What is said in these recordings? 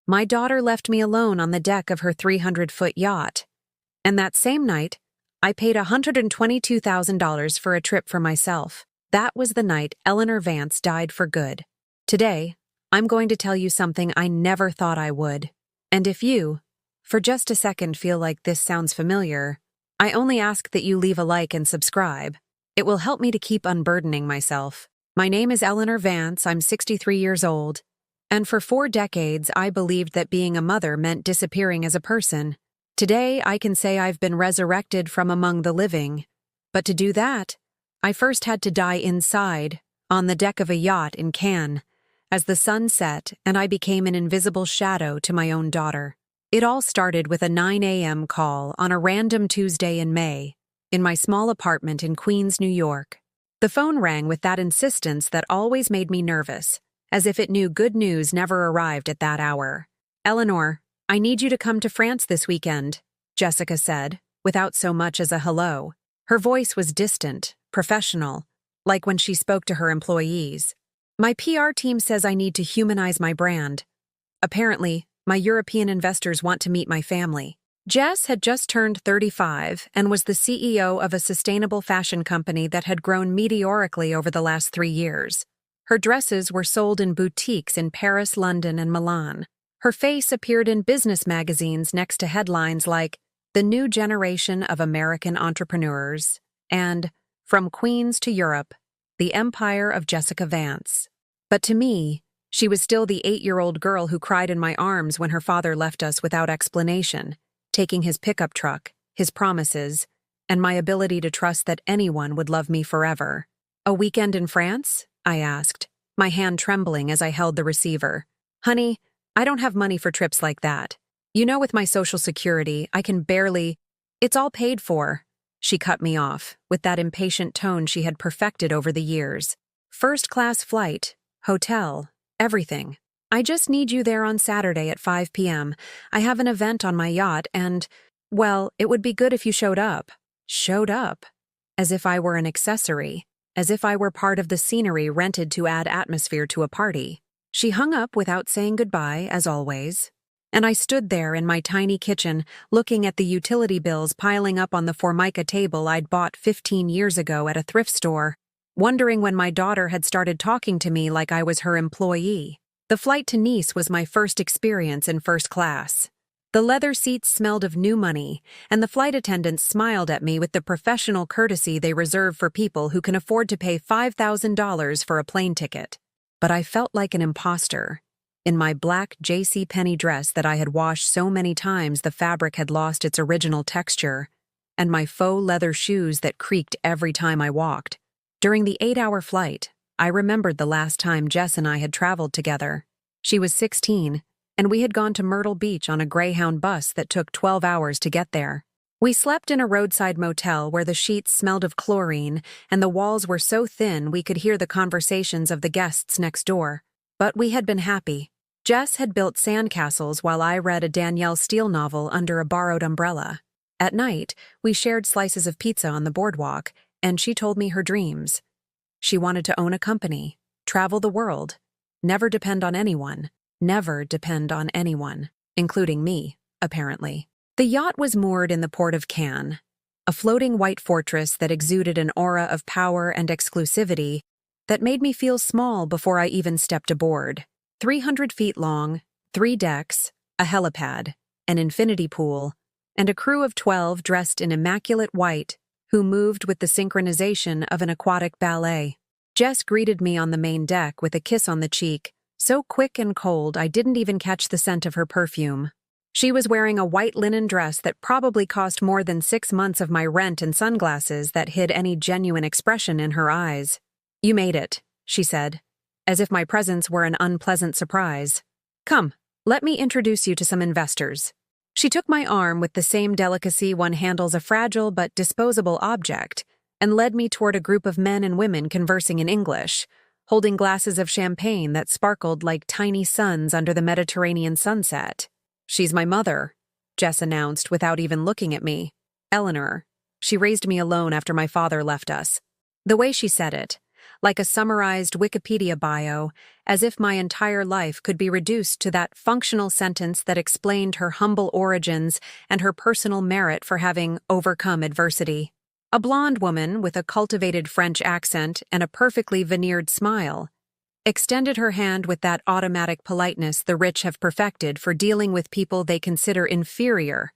My daughter left me alone on the deck of her 300-foot yacht. And that same night, I paid $122,000 for a trip for myself. That was the night Eleanor Vance died for good. Today, I'm going to tell you something I never thought I would. And if you, for just a second, feel like this sounds familiar, I only ask that you leave a like and subscribe. It will help me to keep unburdening myself. My name is Eleanor Vance, I'm 63 years old, and for 4 decades I believed that being a mother meant disappearing as a person. Today I can say I've been resurrected from among the living, but to do that, I first had to die inside, on the deck of a yacht in Cannes, as the sun set and I became an invisible shadow to my own daughter. It all started with a 9 a.m. call on a random Tuesday in May, in my small apartment in Queens, New York. The phone rang with that insistence that always made me nervous, as if it knew good news never arrived at that hour. "Eleanor, I need you to come to France this weekend," Jessica said, without so much as a hello. Her voice was distant, professional, like when she spoke to her employees. "My PR team says I need to humanize my brand. Apparently, my European investors want to meet my family." Jess had just turned 35 and was the CEO of a sustainable fashion company that had grown meteorically over the last 3 years. Her dresses were sold in boutiques in Paris, London, and Milan. Her face appeared in business magazines next to headlines like "The New Generation of American Entrepreneurs" and "From Queens to Europe, the Empire of Jessica Vance." But to me, she was still the 8-year-old girl who cried in my arms when her father left us without explanation, taking his pickup truck, his promises, and my ability to trust that anyone would love me forever. "A weekend in France?" I asked, my hand trembling as I held the receiver. "Honey, I don't have money for trips like that. You know, with my Social Security, I can barely—" "It's all paid for," she cut me off, with that impatient tone she had perfected over the years. "First-class flight, hotel, everything. I just need you there on Saturday at 5 p.m. I have an event on my yacht and, well, it would be good if you showed up." Showed up? As if I were an accessory. As if I were part of the scenery rented to add atmosphere to a party. She hung up without saying goodbye, as always. And I stood there in my tiny kitchen, looking at the utility bills piling up on the Formica table I'd bought 15 years ago at a thrift store, wondering when my daughter had started talking to me like I was her employee. The flight to Nice was my first experience in first class. The leather seats smelled of new money, and the flight attendants smiled at me with the professional courtesy they reserve for people who can afford to pay $5,000 for a plane ticket. But I felt like an imposter. In my black JCPenney dress that I had washed so many times the fabric had lost its original texture, and my faux leather shoes that creaked every time I walked. During the 8-hour flight, I remembered the last time Jess and I had traveled together. She was 16, and we had gone to Myrtle Beach on a Greyhound bus that took 12 hours to get there. We slept in a roadside motel where the sheets smelled of chlorine and the walls were so thin we could hear the conversations of the guests next door. But we had been happy. Jess had built sandcastles while I read a Danielle Steele novel under a borrowed umbrella. At night, we shared slices of pizza on the boardwalk, and she told me her dreams. She wanted to own a company, travel the world, never depend on anyone, including me, apparently. The yacht was moored in the port of Cannes, a floating white fortress that exuded an aura of power and exclusivity that made me feel small before I even stepped aboard. 300 feet long, 3 decks, a helipad, an infinity pool, and a crew of 12 dressed in immaculate white who moved with the synchronization of an aquatic ballet. Jess greeted me on the main deck with a kiss on the cheek, so quick and cold I didn't even catch the scent of her perfume. She was wearing a white linen dress that probably cost more than 6 months of my rent and sunglasses that hid any genuine expression in her eyes. "You made it," she said, as if my presence were an unpleasant surprise. "Come, let me introduce you to some investors." She took my arm with the same delicacy one handles a fragile but disposable object, and led me toward a group of men and women conversing in English, holding glasses of champagne that sparkled like tiny suns under the Mediterranean sunset. "She's my mother," Jess announced without even looking at me. "Eleanor. She raised me alone after my father left us." The way she said it, like a summarized Wikipedia bio, as if my entire life could be reduced to that functional sentence that explained her humble origins and her personal merit for having overcome adversity. A blonde woman with a cultivated French accent and a perfectly veneered smile extended her hand with that automatic politeness the rich have perfected for dealing with people they consider inferior,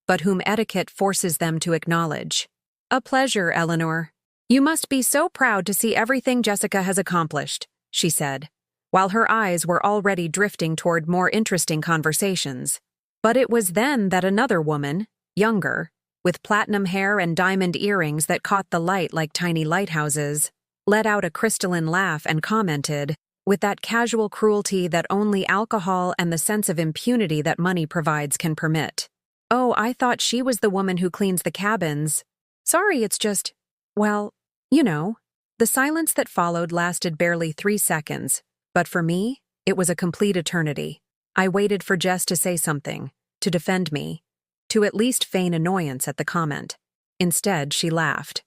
but whom etiquette forces them to acknowledge. "A pleasure, Eleanor. You must be so proud to see everything Jessica has accomplished," she said, while her eyes were already drifting toward more interesting conversations. But it was then that another woman, younger, with platinum hair and diamond earrings that caught the light like tiny lighthouses, let out a crystalline laugh and commented, with that casual cruelty that only alcohol and the sense of impunity that money provides can permit. "Oh, I thought she was the woman who cleans the cabins. Sorry, it's just, well, you know." The silence that followed lasted barely 3 seconds, but for me, it was a complete eternity. I waited for Jess to say something, to defend me, to at least feign annoyance at the comment. Instead, she laughed.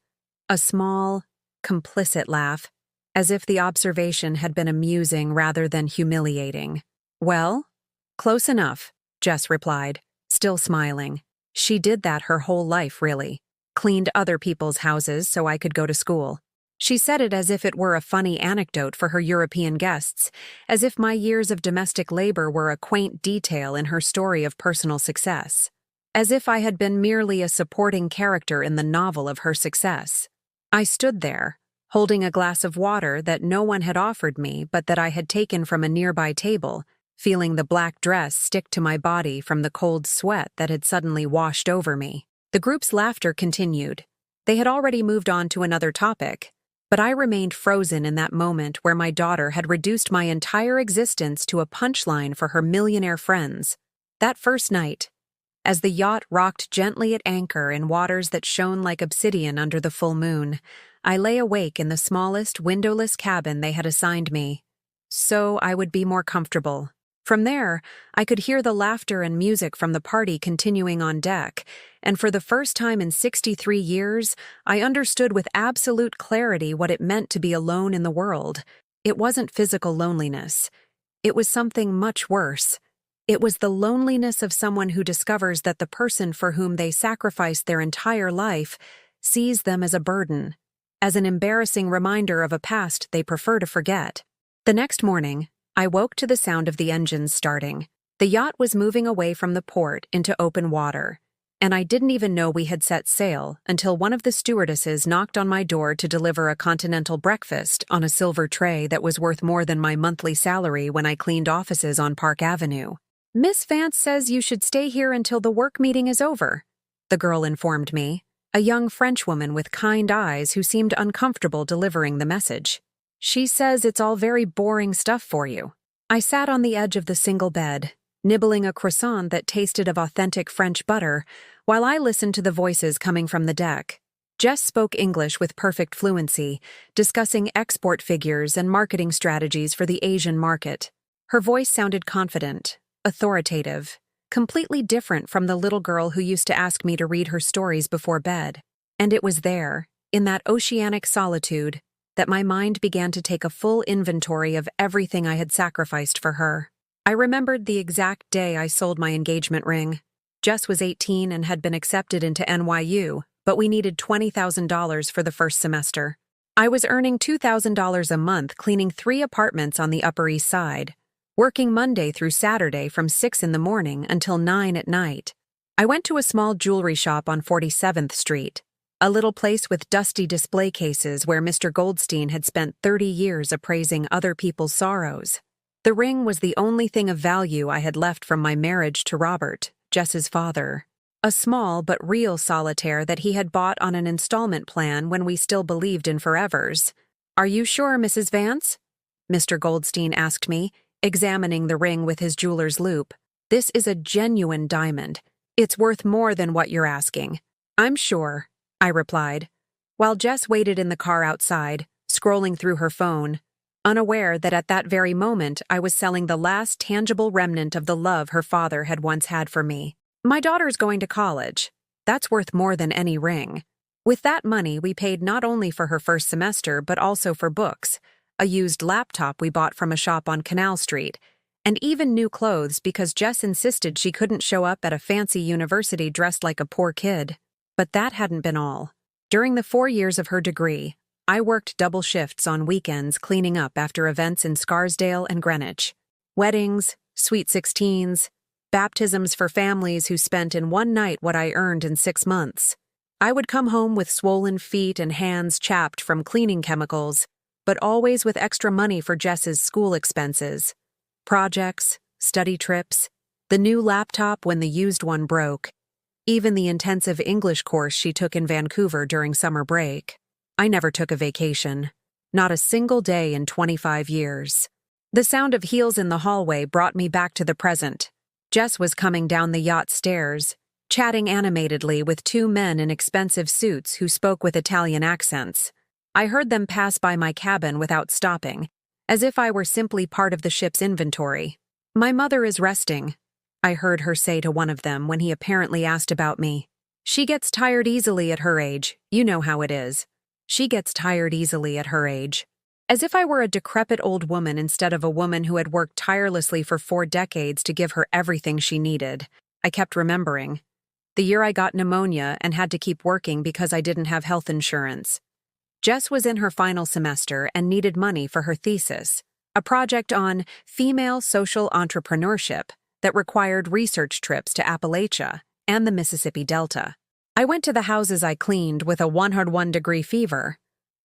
A small, complicit laugh, as if the observation had been amusing rather than humiliating. "Well, close enough," Jess replied, still smiling. She did that her whole life, really. Cleaned other people's houses so I could go to school. She said it as if it were a funny anecdote for her European guests, as if my years of domestic labor were a quaint detail in her story of personal success. As if I had been merely a supporting character in the novel of her success. I stood there, holding a glass of water that no one had offered me but that I had taken from a nearby table, feeling the black dress stick to my body from the cold sweat that had suddenly washed over me. The group's laughter continued. They had already moved on to another topic, but I remained frozen in that moment where my daughter had reduced my entire existence to a punchline for her millionaire friends. That first night, as the yacht rocked gently at anchor in waters that shone like obsidian under the full moon, I lay awake in the smallest, windowless cabin they had assigned me. So I would be more comfortable. From there, I could hear the laughter and music from the party continuing on deck, and for the first time in 63 years, I understood with absolute clarity what it meant to be alone in the world. It wasn't physical loneliness. It was something much worse. It was the loneliness of someone who discovers that the person for whom they sacrificed their entire life sees them as a burden, as an embarrassing reminder of a past they prefer to forget. The next morning, I woke to the sound of the engines starting. The yacht was moving away from the port into open water, and I didn't even know we had set sail until one of the stewardesses knocked on my door to deliver a continental breakfast on a silver tray that was worth more than my monthly salary when I cleaned offices on Park Avenue. "Miss Vance says you should stay here until the work meeting is over," the girl informed me, a young Frenchwoman with kind eyes who seemed uncomfortable delivering the message. "She says it's all very boring stuff for you." I sat on the edge of the single bed, nibbling a croissant that tasted of authentic French butter, while I listened to the voices coming from the deck. Jess spoke English with perfect fluency, discussing export figures and marketing strategies for the Asian market. Her voice sounded confident, authoritative, completely different from the little girl who used to ask me to read her stories before bed. And it was there, in that oceanic solitude, that my mind began to take a full inventory of everything I had sacrificed for her. I remembered the exact day I sold my engagement ring. Jess was 18 and had been accepted into NYU, but we needed $20,000 for the first semester. I was earning $2,000 a month cleaning 3 apartments on the Upper East Side, working Monday through Saturday from 6 in the morning until 9 at night. I went to a small jewelry shop on 47th Street, a little place with dusty display cases where Mr. Goldstein had spent 30 years appraising other people's sorrows. The ring was the only thing of value I had left from my marriage to Robert, Jess's father. A small but real solitaire that he had bought on an installment plan when we still believed in forevers. "Are you sure, Mrs. Vance?" Mr. Goldstein asked me, examining the ring with his jeweler's loupe. "This is a genuine diamond. It's worth more than what you're asking." "I'm sure," I replied, while Jess waited in the car outside, scrolling through her phone, unaware that at that very moment I was selling the last tangible remnant of the love her father had once had for me. "My daughter's going to college. That's worth more than any ring." With that money, we paid not only for her first semester but also for books, a used laptop we bought from a shop on Canal Street, and even new clothes because Jess insisted she couldn't show up at a fancy university dressed like a poor kid. But that hadn't been all. During the 4 years of her degree, I worked double shifts on weekends cleaning up after events in Scarsdale and Greenwich. Weddings, sweet 16s, baptisms for families who spent in one night what I earned in 6 months. I would come home with swollen feet and hands chapped from cleaning chemicals, but always with extra money for Jess's school expenses. Projects, study trips, the new laptop when the used one broke, even the intensive English course she took in Vancouver during summer break. I never took a vacation. Not a single day in 25 years. The sound of heels in the hallway brought me back to the present. Jess was coming down the yacht stairs, chatting animatedly with 2 men in expensive suits who spoke with Italian accents. I heard them pass by my cabin without stopping, as if I were simply part of the ship's inventory. "My mother is resting," I heard her say to one of them when he apparently asked about me. "She gets tired easily at her age, you know how it is. She gets tired easily at her age." As if I were a decrepit old woman instead of a woman who had worked tirelessly for 4 decades to give her everything she needed. I kept remembering. The year I got pneumonia and had to keep working because I didn't have health insurance. Jess was in her final semester and needed money for her thesis, a project on female social entrepreneurship that required research trips to Appalachia and the Mississippi Delta. I went to the houses I cleaned with a 101-degree fever,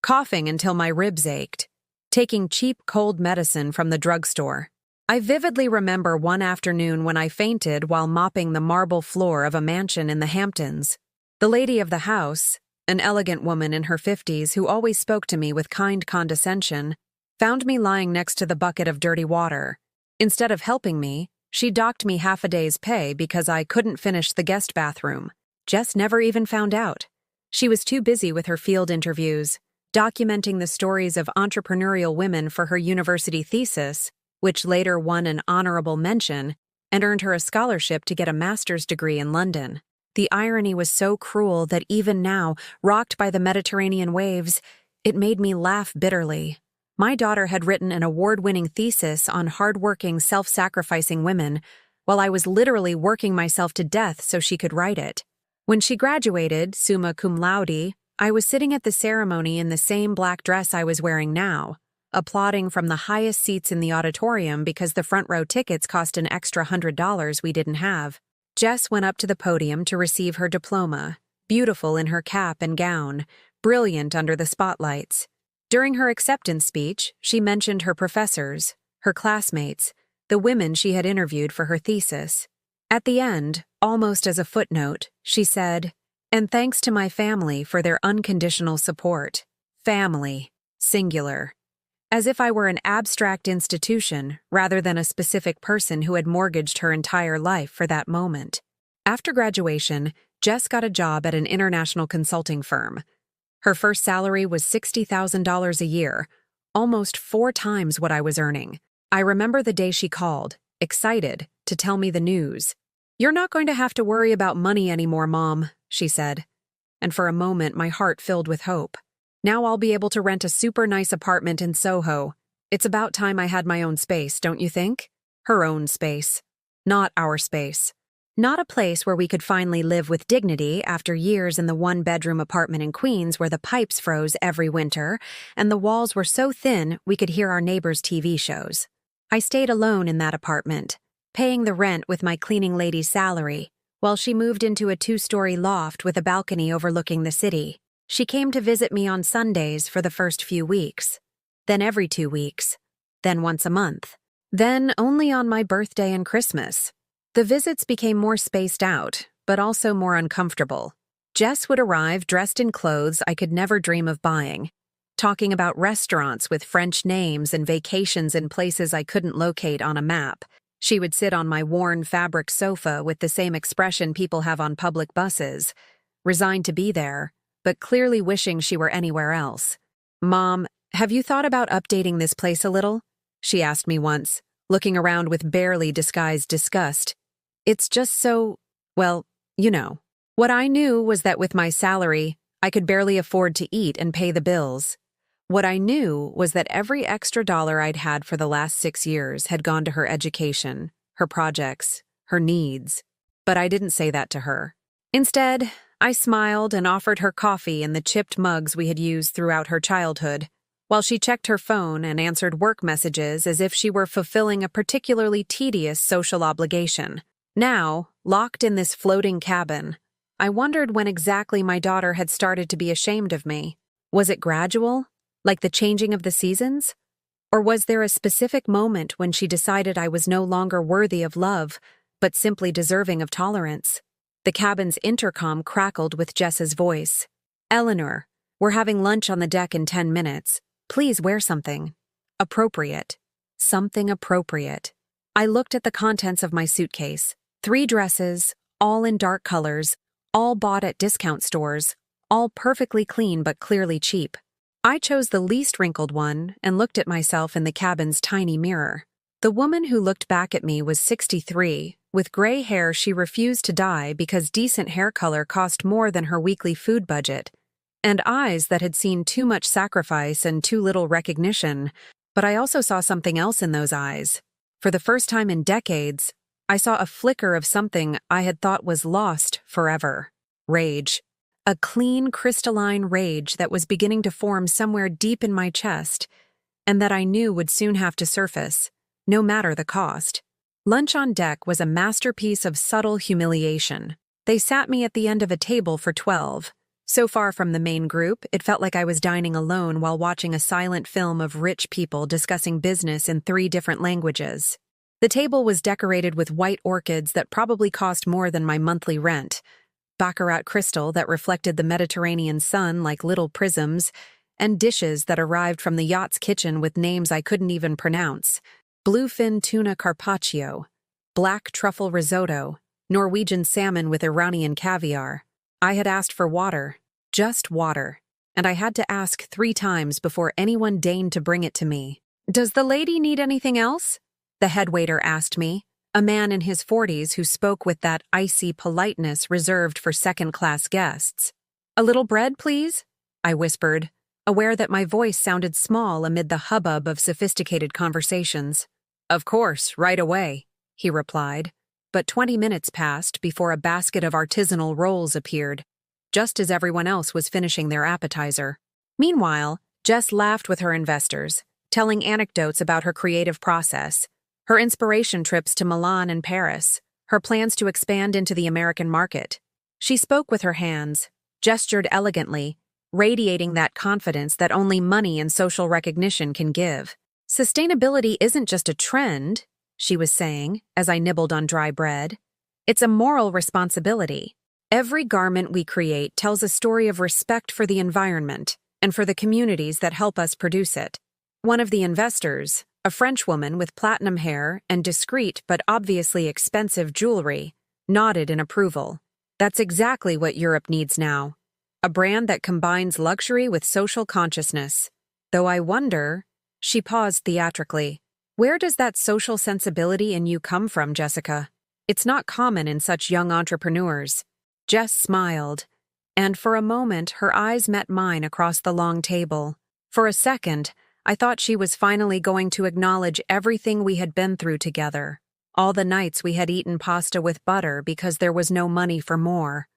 coughing until my ribs ached, taking cheap cold medicine from the drugstore. I vividly remember one afternoon when I fainted while mopping the marble floor of a mansion in the Hamptons. The lady of the house, an elegant woman in her 50s who always spoke to me with kind condescension, found me lying next to the bucket of dirty water. Instead of helping me, she docked me half a day's pay because I couldn't finish the guest bathroom. Jess never even found out. She was too busy with her field interviews, documenting the stories of entrepreneurial women for her university thesis, which later won an honorable mention and earned her a scholarship to get a master's degree in London. The irony was so cruel that even now, rocked by the Mediterranean waves, it made me laugh bitterly. My daughter had written an award-winning thesis on hard-working, self-sacrificing women, while I was literally working myself to death so she could write it. When she graduated, summa cum laude, I was sitting at the ceremony in the same black dress I was wearing now, applauding from the highest seats in the auditorium because the front row tickets cost an extra $100 we didn't have. Jess went up to the podium to receive her diploma, beautiful in her cap and gown, brilliant under the spotlights. During her acceptance speech, she mentioned her professors, her classmates, the women she had interviewed for her thesis. At the end, almost as a footnote, she said, "And thanks to my family for their unconditional support." Family, singular. As if I were an abstract institution rather than a specific person who had mortgaged her entire life for that moment. After graduation, Jess got a job at an international consulting firm. Her first salary was $60,000 a year, almost 4 times what I was earning. I remember the day she called, excited, to tell me the news. "You're not going to have to worry about money anymore, Mom," she said. And for a moment, my heart filled with hope. Now I'll be able to rent a super nice apartment in Soho. It's about time I had my own space, don't you think? Her own space. Not our space. Not a place where we could finally live with dignity after years in the 1-bedroom apartment in Queens where the pipes froze every winter and the walls were so thin we could hear our neighbors' TV shows. I stayed alone in that apartment, paying the rent with my cleaning lady's salary, while she moved into a 2-story loft with a balcony overlooking the city. She came to visit me on Sundays for the first few weeks, then every 2 weeks, then once a month, then only on my birthday and Christmas. The visits became more spaced out, but also more uncomfortable. Jess would arrive dressed in clothes I could never dream of buying, talking about restaurants with French names and vacations in places I couldn't locate on a map. She would sit on my worn fabric sofa with the same expression people have on public buses, resigned to be there, but clearly wishing she were anywhere else. "Mom, have you thought about updating this place a little?" she asked me once, looking around with barely disguised disgust. "It's just so, well, you know." What I knew was that with my salary, I could barely afford to eat and pay the bills. What I knew was that every extra dollar I'd had for the last 6 years had gone to her education, her projects, her needs. But I didn't say that to her. Instead, I smiled and offered her coffee in the chipped mugs we had used throughout her childhood, while she checked her phone and answered work messages as if she were fulfilling a particularly tedious social obligation. Now, locked in this floating cabin, I wondered when exactly my daughter had started to be ashamed of me. Was it gradual, like the changing of the seasons? Or was there a specific moment when she decided I was no longer worthy of love, but simply deserving of tolerance? The cabin's intercom crackled with Jess's voice. "Eleanor, we're having lunch on the deck in 10 minutes. Please wear something. Appropriate. Something appropriate." I looked at the contents of my suitcase. 3 dresses, all in dark colors, all bought at discount stores, all perfectly clean but clearly cheap. I chose the least wrinkled one and looked at myself in the cabin's tiny mirror. The woman who looked back at me was 63, with gray hair she refused to dye because decent hair color cost more than her weekly food budget, and eyes that had seen too much sacrifice and too little recognition. But I also saw something else in those eyes. For the first time in decades, I saw a flicker of something I had thought was lost forever. Rage. A clean, crystalline rage that was beginning to form somewhere deep in my chest, and that I knew would soon have to surface, no matter the cost. Lunch on deck was a masterpiece of subtle humiliation. They sat me at the end of a table for 12. So far from the main group, it felt like I was dining alone while watching a silent film of rich people discussing business in 3 different languages. The table was decorated with white orchids that probably cost more than my monthly rent, baccarat crystal that reflected the Mediterranean sun like little prisms, and dishes that arrived from the yacht's kitchen with names I couldn't even pronounce: bluefin tuna carpaccio, black truffle risotto, Norwegian salmon with Iranian caviar. I had asked for water, just water, and I had to ask 3 times before anyone deigned to bring it to me. "Does the lady need anything else?" the head waiter asked me, a man in his 40s who spoke with that icy politeness reserved for second-class guests. "A little bread, please?" I whispered, aware that my voice sounded small amid the hubbub of sophisticated conversations. "Of course, right away," he replied, but 20 minutes passed before a basket of artisanal rolls appeared, just as everyone else was finishing their appetizer. Meanwhile, Jess laughed with her investors, telling anecdotes about her creative process, her inspiration trips to Milan and Paris, her plans to expand into the American market. She spoke with her hands, gestured elegantly, radiating that confidence that only money and social recognition can give. "Sustainability isn't just a trend," she was saying, as I nibbled on dry bread. "It's a moral responsibility. Every garment we create tells a story of respect for the environment and for the communities that help us produce it." One of the investors, a French woman with platinum hair and discreet but obviously expensive jewelry, nodded in approval. "That's exactly what Europe needs now. A brand that combines luxury with social consciousness. Though I wonder," she paused theatrically, "where does that social sensibility in you come from, Jessica? It's not common in such young entrepreneurs." Jess smiled, and for a moment her eyes met mine across the long table. For a second, I thought she was finally going to acknowledge everything we had been through together. All the nights we had eaten pasta with butter because there was no money for more.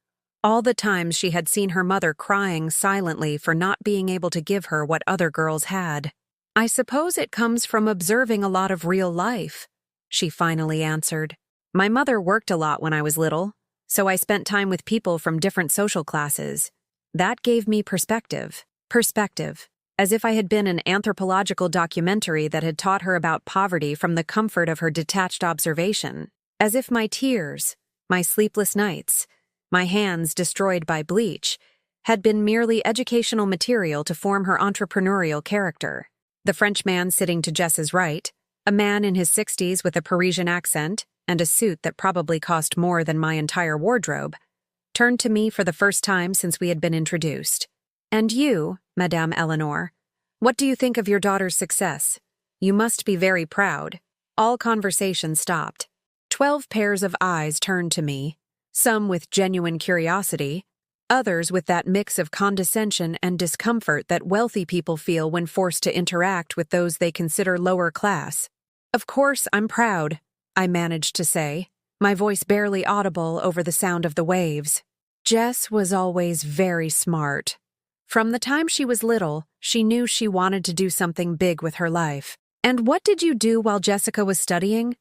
All the times she had seen her mother crying silently for not being able to give her what other girls had. "I suppose it comes from observing a lot of real life," she finally answered. "My mother worked a lot when I was little, so I spent time with people from different social classes. That gave me perspective. As if I had been an anthropological documentary that had taught her about poverty from the comfort of her detached observation. As if my tears, my sleepless nights, my hands destroyed by bleach, had been merely educational material to form her entrepreneurial character." The French man sitting to Jess's right, a man in his 60s with a Parisian accent and a suit that probably cost more than my entire wardrobe, turned to me for the first time since we had been introduced. "And you, Madame Eleanor, what do you think of your daughter's success? You must be very proud." All conversation stopped. 12 pairs of eyes turned to me, some with genuine curiosity, Others with that mix of condescension and discomfort that wealthy people feel when forced to interact with those they consider lower class. "Of course, I'm proud," I managed to say, my voice barely audible over the sound of the waves. Jess was always very smart. From the time she was little, she knew she wanted to do something big with her life. "And what did you do while Jessica was studying?"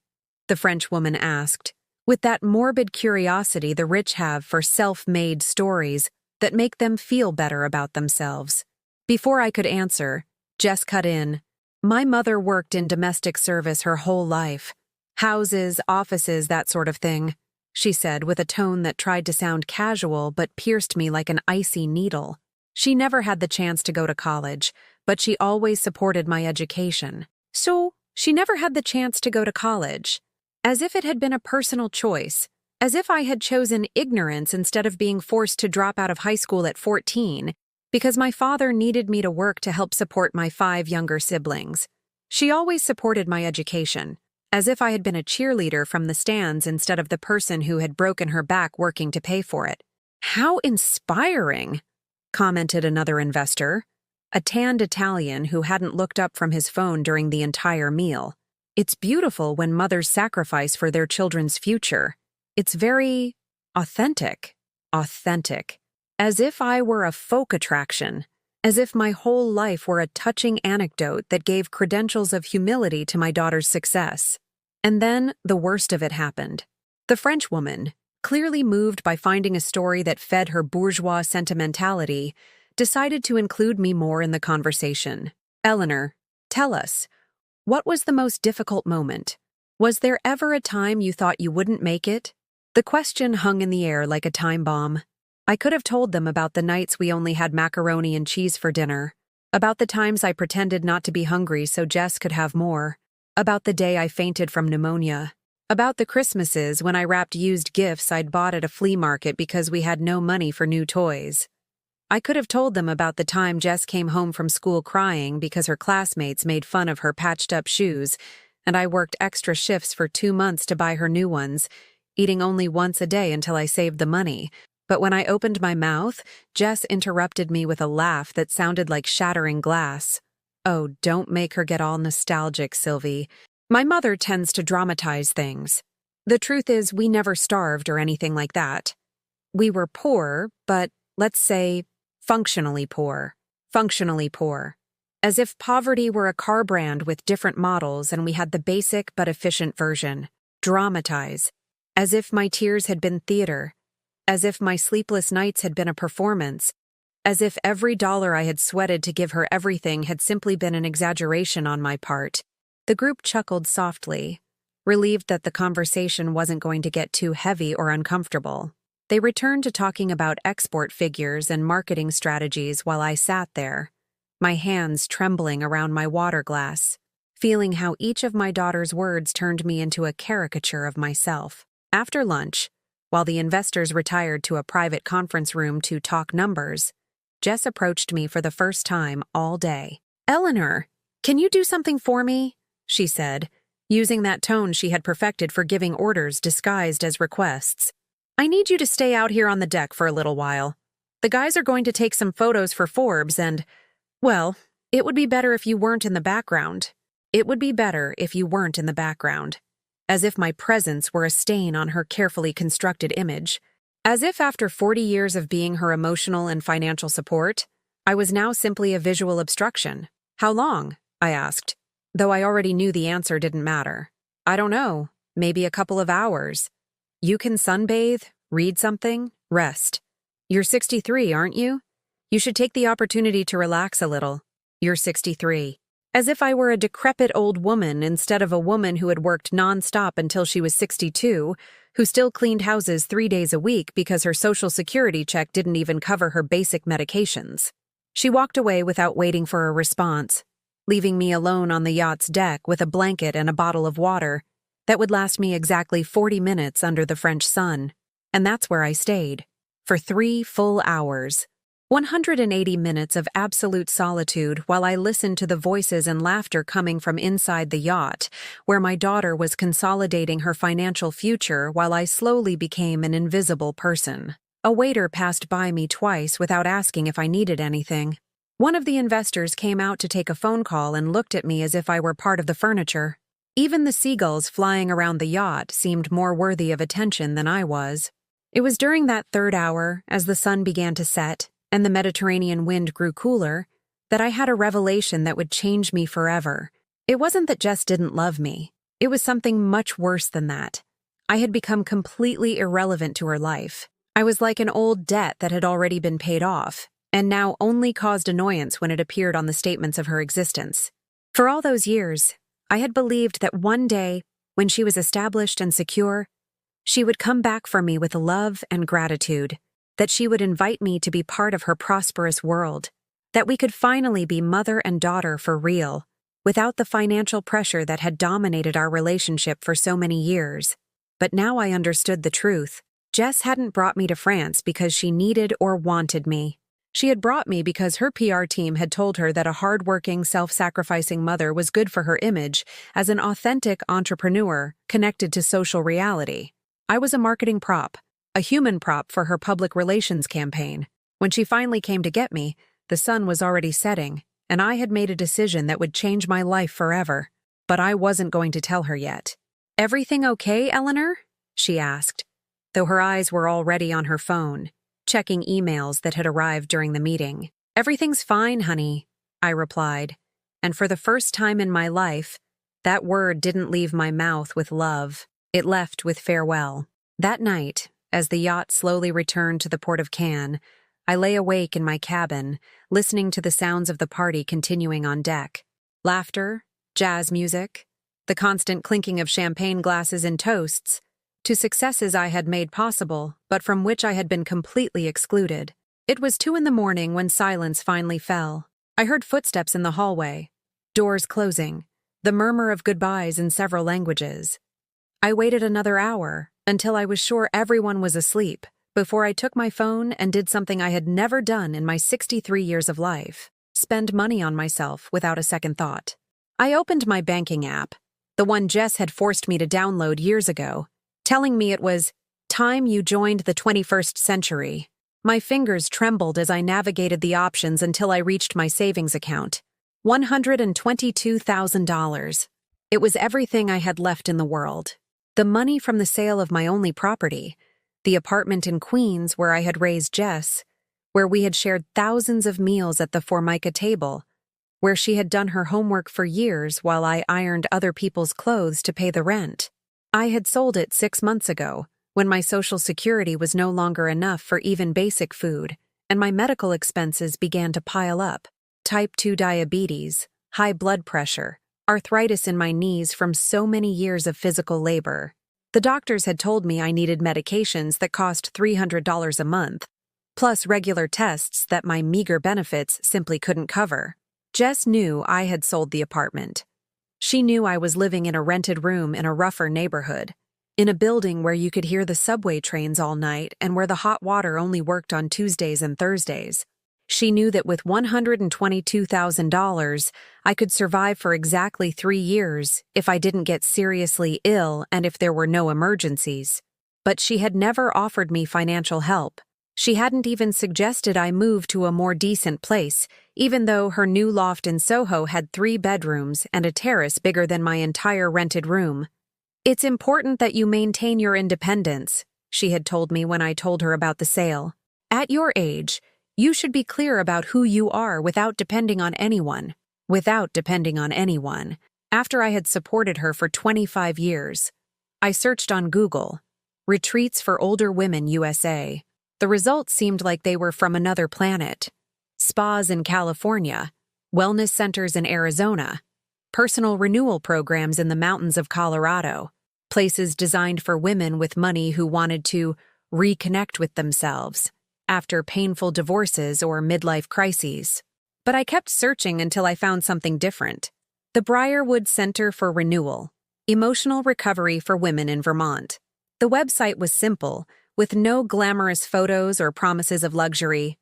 the French woman asked, with that morbid curiosity the rich have for self-made stories that make them feel better about themselves. Before I could answer, Jess cut in. "My mother worked in domestic service her whole life. Houses, offices, that sort of thing," she said with a tone that tried to sound casual but pierced me like an icy needle. "She never had the chance to go to college, but she always supported my education." So, she never had the chance to go to college. As if it had been a personal choice. As if I had chosen ignorance instead of being forced to drop out of high school at 14, because my father needed me to work to help support my 5 younger siblings. She always supported my education, as if I had been a cheerleader from the stands instead of the person who had broken her back working to pay for it. "How inspiring," commented another investor, a tanned Italian who hadn't looked up from his phone during the entire meal. "It's beautiful when mothers sacrifice for their children's future. It's very authentic." Authentic. As if I were a folk attraction. As if my whole life were a touching anecdote that gave credentials of humility to my daughter's success. And then the worst of it happened. The French woman, clearly moved by finding a story that fed her bourgeois sentimentality, decided to include me more in the conversation. "Eleanor, tell us, what was the most difficult moment? Was there ever a time you thought you wouldn't make it?" The question hung in the air like a time bomb. I could have told them about the nights we only had macaroni and cheese for dinner, about the times I pretended not to be hungry so Jess could have more, about the day I fainted from pneumonia, about the Christmases when I wrapped used gifts I'd bought at a flea market because we had no money for new toys. I could have told them about the time Jess came home from school crying because her classmates made fun of her patched-up shoes, and I worked extra shifts for 2 months to buy her new ones, eating only once a day until I saved the money. But when I opened my mouth, Jess interrupted me with a laugh that sounded like shattering glass. "Oh, don't make her get all nostalgic, Sylvie. My mother tends to dramatize things. The truth is, we never starved or anything like that. We were poor, but let's say functionally poor. Functionally poor. As if poverty were a car brand with different models and we had the basic but efficient version. Dramatize. As if my tears had been theater. As if my sleepless nights had been a performance. As if every dollar I had sweated to give her everything had simply been an exaggeration on my part." The group chuckled softly, relieved that the conversation wasn't going to get too heavy or uncomfortable. They returned to talking about export figures and marketing strategies while I sat there, my hands trembling around my water glass, feeling how each of my daughter's words turned me into a caricature of myself. After lunch, while the investors retired to a private conference room to talk numbers, Jess approached me for the first time all day. "Eleanor, can you do something for me?" she said, using that tone she had perfected for giving orders disguised as requests. "I need you to stay out here on the deck for a little while. The guys are going to take some photos for Forbes and, well, it would be better if you weren't in the background. It would be better if you weren't in the background." As if my presence were a stain on her carefully constructed image. As if after 40 years of being her emotional and financial support, I was now simply a visual obstruction. "How long?" I asked, though I already knew the answer didn't matter. "I don't know, maybe a couple of hours. You can sunbathe, read something, rest. You're 63, aren't you? You should take the opportunity to relax a little. You're 63. As if I were a decrepit old woman instead of a woman who had worked nonstop until she was 62, who still cleaned houses 3 days a week because her Social Security check didn't even cover her basic medications. She walked away without waiting for a response, leaving me alone on the yacht's deck with a blanket and a bottle of water that would last me exactly 40 minutes under the French sun. And that's where I stayed. For 3 full hours. 180 minutes of absolute solitude while I listened to the voices and laughter coming from inside the yacht, where my daughter was consolidating her financial future while I slowly became an invisible person. A waiter passed by me twice without asking if I needed anything. One of the investors came out to take a phone call and looked at me as if I were part of the furniture. Even the seagulls flying around the yacht seemed more worthy of attention than I was. It was during that third hour, as the sun began to set and the Mediterranean wind grew cooler, that I had a revelation that would change me forever. It wasn't that Jess didn't love me. It was something much worse than that. I had become completely irrelevant to her life. I was like an old debt that had already been paid off, and now only caused annoyance when it appeared on the statements of her existence. For all those years, I had believed that one day, when she was established and secure, she would come back for me with love and gratitude, that she would invite me to be part of her prosperous world, that we could finally be mother and daughter for real, without the financial pressure that had dominated our relationship for so many years. But now I understood the truth. Jess hadn't brought me to France because she needed or wanted me. She had brought me because her PR team had told her that a hard-working, self-sacrificing mother was good for her image as an authentic entrepreneur connected to social reality. I was a marketing prop, a human prop for her public relations campaign. When she finally came to get me, the sun was already setting, and I had made a decision that would change my life forever. But I wasn't going to tell her yet. "Everything okay, Eleanor?" she asked, though her eyes were already on her phone, checking emails that had arrived during the meeting. "Everything's fine, honey," I replied, and for the first time in my life, that word didn't leave my mouth with love. It left with farewell. That night, as the yacht slowly returned to the port of Cannes, I lay awake in my cabin, listening to the sounds of the party continuing on deck. Laughter, jazz music, the constant clinking of champagne glasses and toasts, to successes I had made possible, but from which I had been completely excluded. It was 2 a.m. when silence finally fell. I heard footsteps in the hallway, doors closing, the murmur of goodbyes in several languages. I waited another hour, until I was sure everyone was asleep, before I took my phone and did something I had never done in my 63 years of life: spend money on myself without a second thought. I opened my banking app, the one Jess had forced me to download years ago, telling me it was time you joined the 21st century. My fingers trembled as I navigated the options until I reached my savings account. $122,000. It was everything I had left in the world. The money from the sale of my only property, the apartment in Queens where I had raised Jess, where we had shared thousands of meals at the Formica table, where she had done her homework for years while I ironed other people's clothes to pay the rent. I had sold it 6 months ago, when my Social Security was no longer enough for even basic food, and my medical expenses began to pile up. Type 2 diabetes, high blood pressure, arthritis in my knees from so many years of physical labor. The doctors had told me I needed medications that cost $300 a month, plus regular tests that my meager benefits simply couldn't cover. Jess knew I had sold the apartment. She knew I was living in a rented room in a rougher neighborhood, in a building where you could hear the subway trains all night and where the hot water only worked on Tuesdays and Thursdays. She knew that with $122,000, I could survive for exactly 3 years if I didn't get seriously ill and if there were no emergencies. But she had never offered me financial help. She hadn't even suggested I move to a more decent place, even though her new loft in Soho had 3 bedrooms and a terrace bigger than my entire rented room. "It's important that you maintain your independence," she had told me when I told her about the sale. "At your age, you should be clear about who you are without depending on anyone." After I had supported her for 25 years, I searched on Google, "Retreats for Older Women USA." The results seemed like they were from another planet. Spas in California, wellness centers in Arizona, personal renewal programs in the mountains of Colorado, places designed for women with money who wanted to reconnect with themselves after painful divorces or midlife crises. But I kept searching until I found something different. The Briarwood Center for Renewal, Emotional Recovery for Women in Vermont. The website was simple, with no glamorous photos or promises of luxury,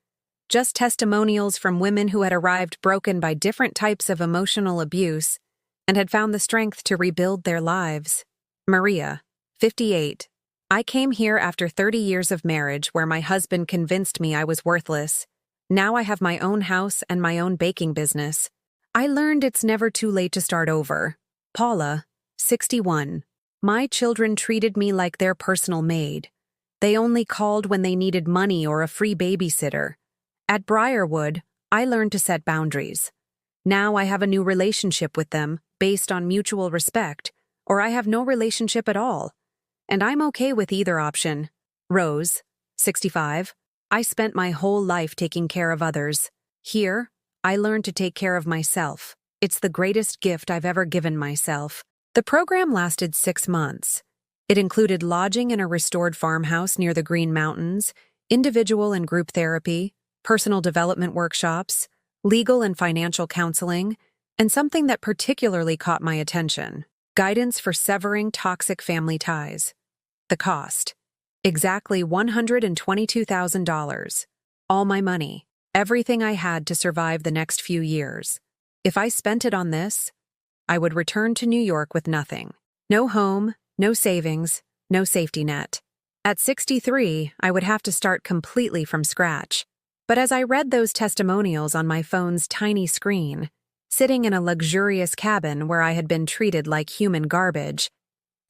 just testimonials from women who had arrived broken by different types of emotional abuse and had found the strength to rebuild their lives. Maria, 58, I came here after 30 years of marriage where my husband convinced me I was worthless. Now I have my own house and my own baking business. I learned it's never too late to start over. Paula, 61. My children treated me like their personal maid. They only called when they needed money or a free babysitter. At Briarwood, I learned to set boundaries. Now I have a new relationship with them based on mutual respect, or I have no relationship at all. And I'm okay with either option. Rose, 65. I spent my whole life taking care of others. Here, I learned to take care of myself. It's the greatest gift I've ever given myself. The program lasted 6 months. It included lodging in a restored farmhouse near the Green Mountains, individual and group therapy, personal development workshops, legal and financial counseling, and something that particularly caught my attention: guidance for severing toxic family ties. The cost: exactly $122,000. All my money, everything I had to survive the next few years. If I spent it on this, I would return to New York with nothing. No home, no savings, no safety net. At 63, I would have to start completely from scratch. But as I read those testimonials on my phone's tiny screen, sitting in a luxurious cabin where I had been treated like human garbage,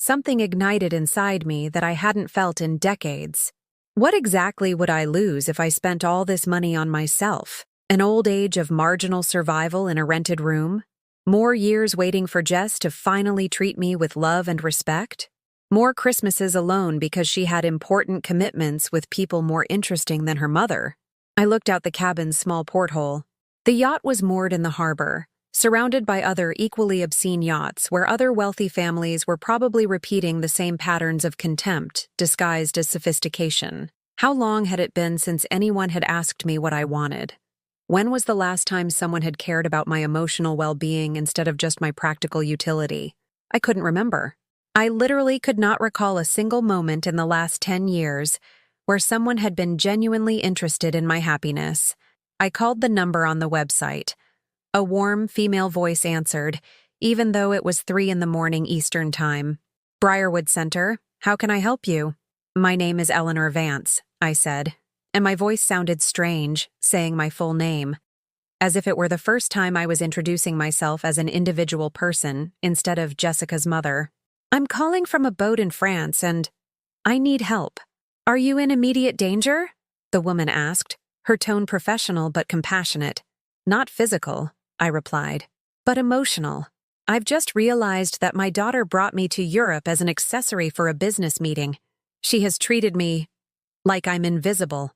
something ignited inside me that I hadn't felt in decades. What exactly would I lose if I spent all this money on myself? An old age of marginal survival in a rented room? More years waiting for Jess to finally treat me with love and respect? More Christmases alone because she had important commitments with people more interesting than her mother? I looked out the cabin's small porthole. The yacht was moored in the harbor, surrounded by other equally obscene yachts where other wealthy families were probably repeating the same patterns of contempt disguised as sophistication. How long had it been since anyone had asked me what I wanted? When was the last time someone had cared about my emotional well-being instead of just my practical utility? I couldn't remember. I literally could not recall a single moment in the last 10 years where someone had been genuinely interested in my happiness. I called the number on the website. A warm female voice answered, even though it was 3 a.m. Eastern Time. Briarwood Center, how can I help you? My name is Eleanor Vance, I said, and my voice sounded strange, saying my full name, as if it were the first time I was introducing myself as an individual person instead of Jessica's mother. I'm calling from a boat in France and I need help. Are you in immediate danger? The woman asked, her tone professional but compassionate. Not physical, I replied, but emotional. I've just realized that my daughter brought me to Europe as an accessory for a business meeting. She has treated me like I'm invisible,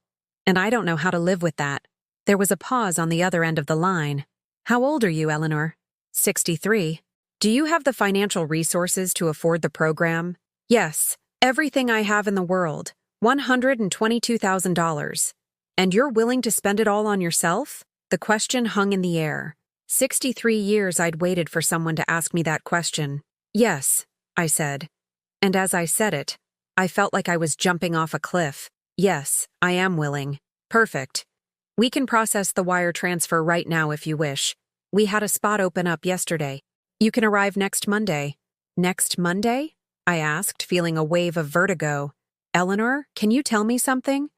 and I don't know how to live with that. There was a pause on the other end of the line. How old are you, Eleanor? 63. Do you have the financial resources to afford the program? Yes, everything I have in the world. $122,000. And you're willing to spend it all on yourself? The question hung in the air. 63 years I'd waited for someone to ask me that question. Yes, I said. And as I said it, I felt like I was jumping off a cliff. Yes, I am willing. Perfect. We can process the wire transfer right now if you wish. We had a spot open up yesterday. You can arrive next Monday. Next Monday? I asked, feeling a wave of vertigo. Eleanor, can you tell me something?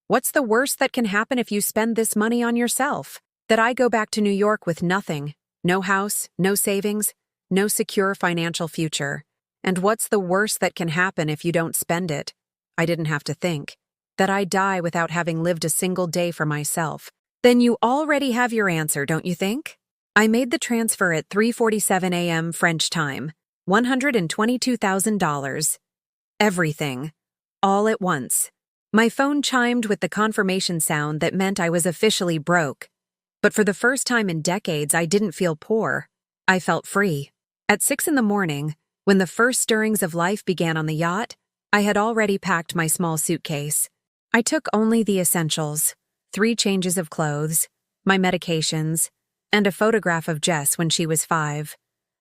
What's the worst that can happen if you spend this money on yourself? That I go back to New York with nothing. No house, no savings, no secure financial future. And what's the worst that can happen if you don't spend it? I didn't have to think. That I die without having lived a single day for myself. Then you already have your answer, don't you think? I made the transfer at 3:47 a.m. French time. $122,000. Everything. All at once. My phone chimed with the confirmation sound that meant I was officially broke. But for the first time in decades, I didn't feel poor. I felt free. At 6 a.m, when the first stirrings of life began on the yacht, I had already packed my small suitcase. I took only the essentials, 3 changes of clothes, my medications, and a photograph of Jess when she was 5.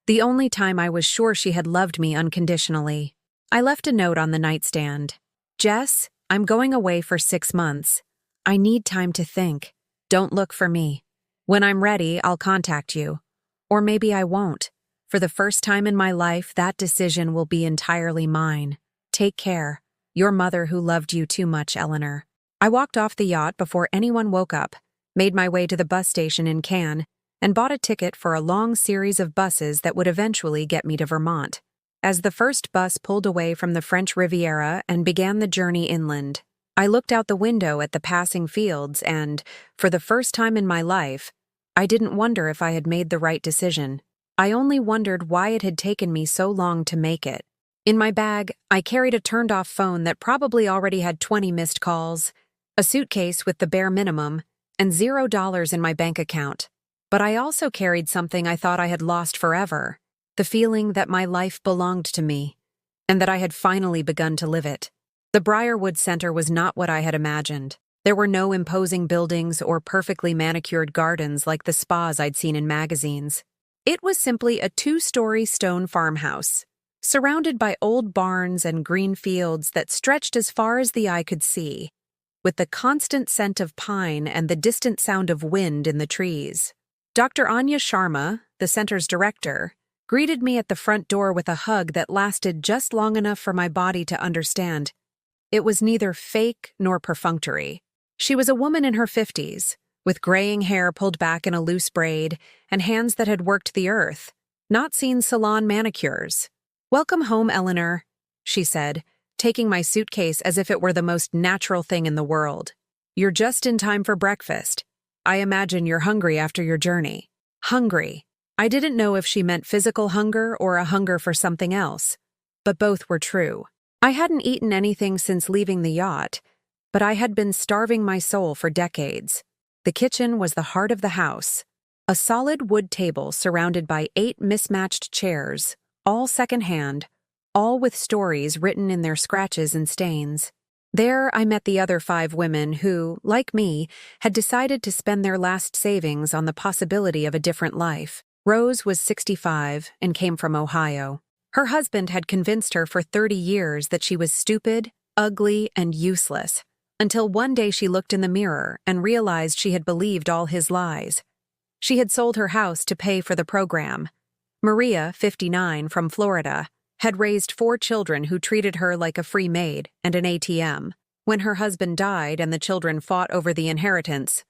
The only time I was sure she had loved me unconditionally. I left a note on the nightstand. Jess, I'm going away for 6 months. I need time to think. Don't look for me. When I'm ready, I'll contact you. Or maybe I won't. For the first time in my life, that decision will be entirely mine. Take care. Your mother who loved you too much, Eleanor. I walked off the yacht before anyone woke up, made my way to the bus station in Cannes, and bought a ticket for a long series of buses that would eventually get me to Vermont. As the first bus pulled away from the French Riviera and began the journey inland, I looked out the window at the passing fields and, for the first time in my life, I didn't wonder if I had made the right decision. I only wondered why it had taken me so long to make it. In my bag, I carried a turned-off phone that probably already had 20 missed calls, a suitcase with the bare minimum, and $0 in my bank account. But I also carried something I thought I had lost forever, the feeling that my life belonged to me, and that I had finally begun to live it. The Briarwood Center was not what I had imagined. There were no imposing buildings or perfectly manicured gardens like the spas I'd seen in magazines. It was simply a 2-story stone farmhouse, surrounded by old barns and green fields that stretched as far as the eye could see, with the constant scent of pine and the distant sound of wind in the trees. Dr. Anya Sharma, the center's director, greeted me at the front door with a hug that lasted just long enough for my body to understand. It was neither fake nor perfunctory. She was a woman in her 50s, with graying hair pulled back in a loose braid and hands that had worked the earth, not seen salon manicures. "Welcome home, Eleanor," she said, taking my suitcase as if it were the most natural thing in the world. "You're just in time for breakfast. I imagine you're hungry after your journey." Hungry. I didn't know if she meant physical hunger or a hunger for something else, but both were true. I hadn't eaten anything since leaving the yacht, but I had been starving my soul for decades. The kitchen was the heart of the house, a solid wood table surrounded by 8 mismatched chairs, all secondhand, all with stories written in their scratches and stains. There I met the other 5 women who, like me, had decided to spend their last savings on the possibility of a different life. Rose was 65 and came from Ohio. Her husband had convinced her for 30 years that she was stupid, ugly, and useless, until one day she looked in the mirror and realized she had believed all his lies. She had sold her house to pay for the program. Maria, 59, from Florida, had raised 4 children who treated her like a free maid and an ATM. When her husband died and the children fought over the inheritance,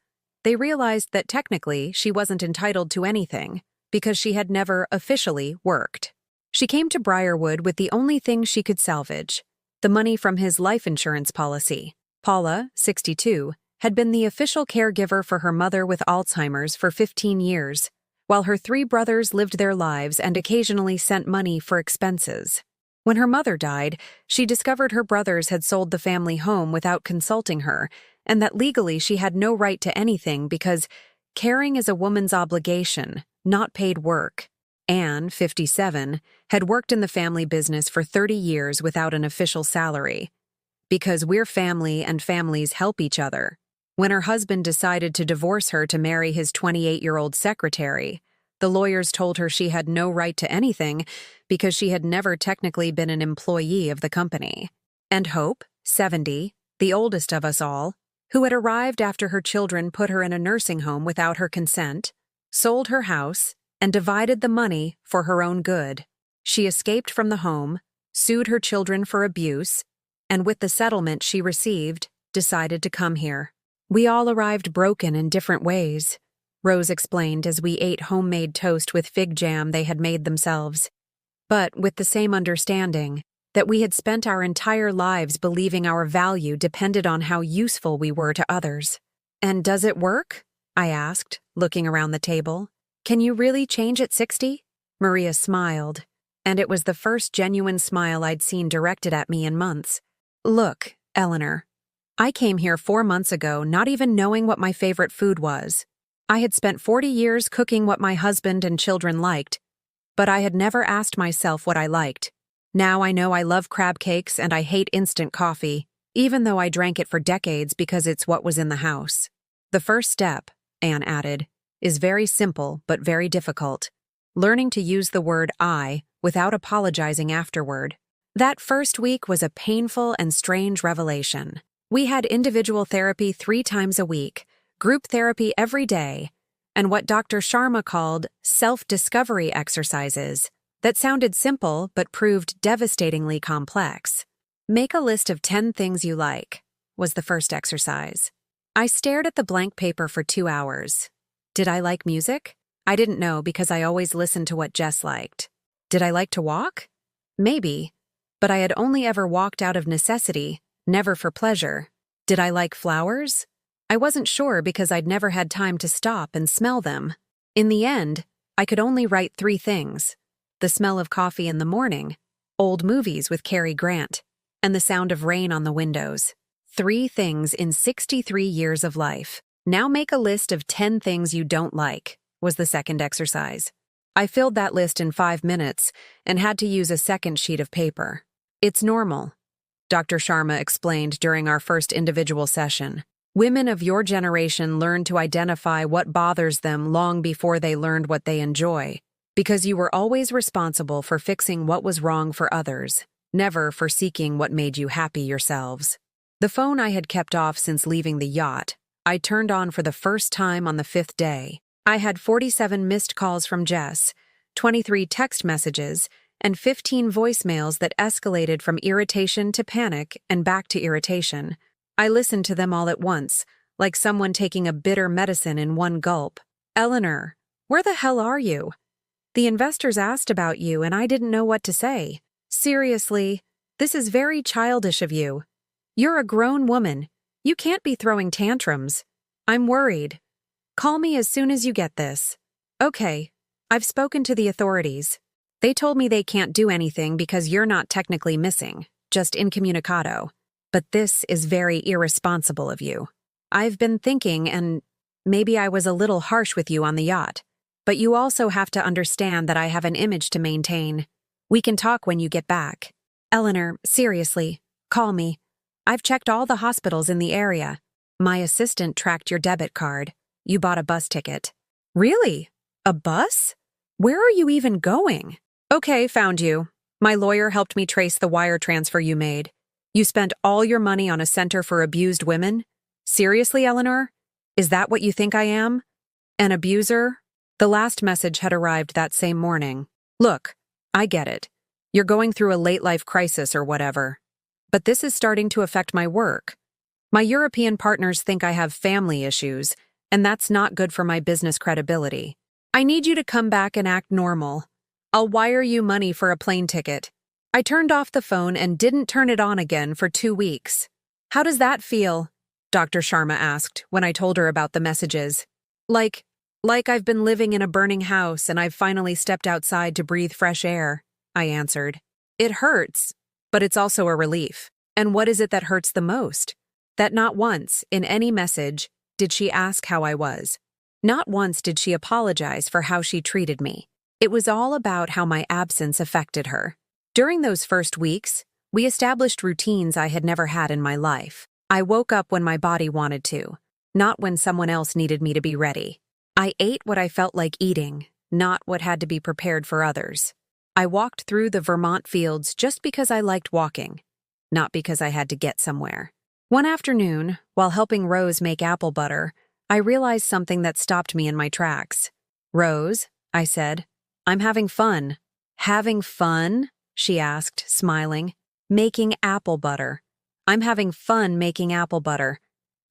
they realized that technically she wasn't entitled to anything because she had never officially worked. She came to Briarwood with the only thing she could salvage, the money from his life insurance policy. Paula, 62, had been the official caregiver for her mother with Alzheimer's for 15 years, while her 3 brothers lived their lives and occasionally sent money for expenses. When her mother died, she discovered her brothers had sold the family home without consulting her, and that legally she had no right to anything because caring is a woman's obligation, not paid work. Anne, 57, had worked in the family business for 30 years without an official salary. Because we're family and families help each other. When her husband decided to divorce her to marry his 28-year-old secretary, the lawyers told her she had no right to anything because she had never technically been an employee of the company. And Hope, 70, the oldest of us all, who had arrived after her children put her in a nursing home without her consent, sold her house, and divided the money for her own good. She escaped from the home, sued her children for abuse, and with the settlement she received, decided to come here. "We all arrived broken in different ways," Rose explained as we ate homemade toast with fig jam they had made themselves, but with the same understanding that we had spent our entire lives believing our value depended on how useful we were to others. "And does it work?" I asked, looking around the table. "Can you really change at 60? Maria smiled, and it was the first genuine smile I'd seen directed at me in months. "Look, Eleanor, I came here 4 months ago not even knowing what my favorite food was. I had spent 40 years cooking what my husband and children liked, but I had never asked myself what I liked. Now I know I love crab cakes and I hate instant coffee, even though I drank it for decades because it's what was in the house. The first step," Anne added, "is very simple but very difficult. Learning to use the word I without apologizing afterward. That first week was a painful and strange revelation. We had individual therapy 3 times a week, group therapy every day, and what Dr. Sharma called self-discovery exercises that sounded simple but proved devastatingly complex. Make a list of 10 things you like, was the first exercise. I stared at the blank paper for 2 hours. Did I like music? I didn't know because I always listened to what Jess liked. Did I like to walk? Maybe, but I had only ever walked out of necessity, never for pleasure. Did I like flowers? I wasn't sure because I'd never had time to stop and smell them. In the end, I could only write 3 things: the smell of coffee in the morning, old movies with Cary Grant, and the sound of rain on the windows. 3 things in 63 years of life. Now make a list of 10 things you don't like, was the second exercise. I filled that list in 5 minutes and had to use a second sheet of paper. It's normal, Dr. Sharma explained during our first individual session. Women of your generation learn to identify what bothers them long before they learned what they enjoy, because you were always responsible for fixing what was wrong for others, never for seeking what made you happy yourselves. The phone I had kept off since leaving the yacht, I turned on for the first time on the 5th day. I had 47 missed calls from Jess, 23 text messages, and 15 voicemails that escalated from irritation to panic and back to irritation. I listened to them all at once, like someone taking a bitter medicine in one gulp. Eleanor, where the hell are you? The investors asked about you and I didn't know what to say. Seriously, this is very childish of you. You're a grown woman. You can't be throwing tantrums. I'm worried. Call me as soon as you get this. Okay, I've spoken to the authorities. They told me they can't do anything because you're not technically missing, just incommunicado. But this is very irresponsible of you. I've been thinking, and maybe I was a little harsh with you on the yacht, but you also have to understand that I have an image to maintain. We can talk when you get back. Eleanor, seriously, call me. I've checked all the hospitals in the area. My assistant tracked your debit card. You bought a bus ticket. Really? A bus? Where are you even going? Okay, found you. My lawyer helped me trace the wire transfer you made. You spent all your money on a center for abused women? Seriously, Eleanor? Is that what you think I am? An abuser? The last message had arrived that same morning. Look, I get it. You're going through a late-life crisis or whatever. But this is starting to affect my work. My European partners think I have family issues, and that's not good for my business credibility. I need you to come back and act normal. I'll wire you money for a plane ticket. I turned off the phone and didn't turn it on again for 2 weeks. How does that feel? Dr. Sharma asked when I told her about the messages. Like I've been living in a burning house and I've finally stepped outside to breathe fresh air, I answered. It hurts, but it's also a relief. And what is it that hurts the most? That not once, in any message, did she ask how I was. Not once did she apologize for how she treated me. It was all about how my absence affected her. During those first weeks, we established routines I had never had in my life. I woke up when my body wanted to, not when someone else needed me to be ready. I ate what I felt like eating, not what had to be prepared for others. I walked through the Vermont fields just because I liked walking, not because I had to get somewhere. One afternoon, while helping Rose make apple butter, I realized something that stopped me in my tracks. Rose, I said, I'm having fun. Having fun? She asked, smiling. Making apple butter. I'm having fun making apple butter.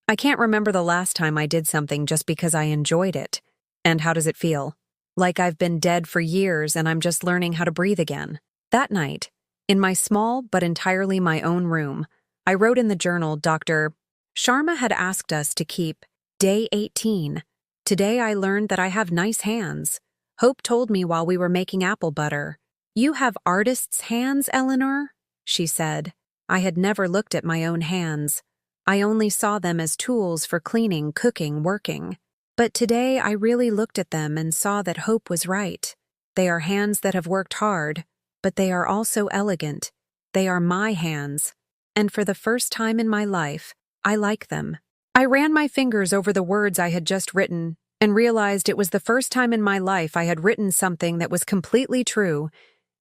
I can't remember the last time I did something just because I enjoyed it. And how does it feel? Like I've been dead for years and I'm just learning how to breathe again. That night, in my small but entirely my own room, I wrote in the journal Dr. Sharma had asked us to keep Day 18. Today I learned that I have nice hands. Hope told me while we were making apple butter. You have artist's hands, Eleanor? She said. I had never looked at my own hands. I only saw them as tools for cleaning, cooking, working. But today I really looked at them and saw that Hope was right. They are hands that have worked hard, but they are also elegant. They are my hands. And for the first time in my life, I like them. I ran my fingers over the words I had just written and realized it was the first time in my life I had written something that was completely true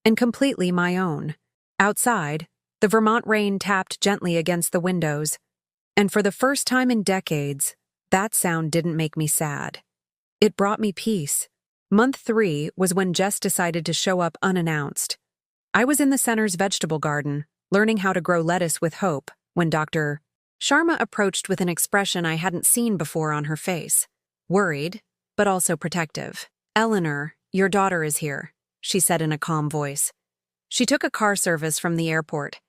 and completely my own. Outside, the Vermont rain tapped gently against the windows, and for the first time in decades, that sound didn't make me sad. It brought me peace. Month 3 was when Jess decided to show up unannounced. I was in the center's vegetable garden, learning how to grow lettuce with hope, when Dr. Sharma approached with an expression I hadn't seen before on her face. Worried, but also protective. "Eleanor, your daughter is here," she said in a calm voice. "She took a car service from the airport.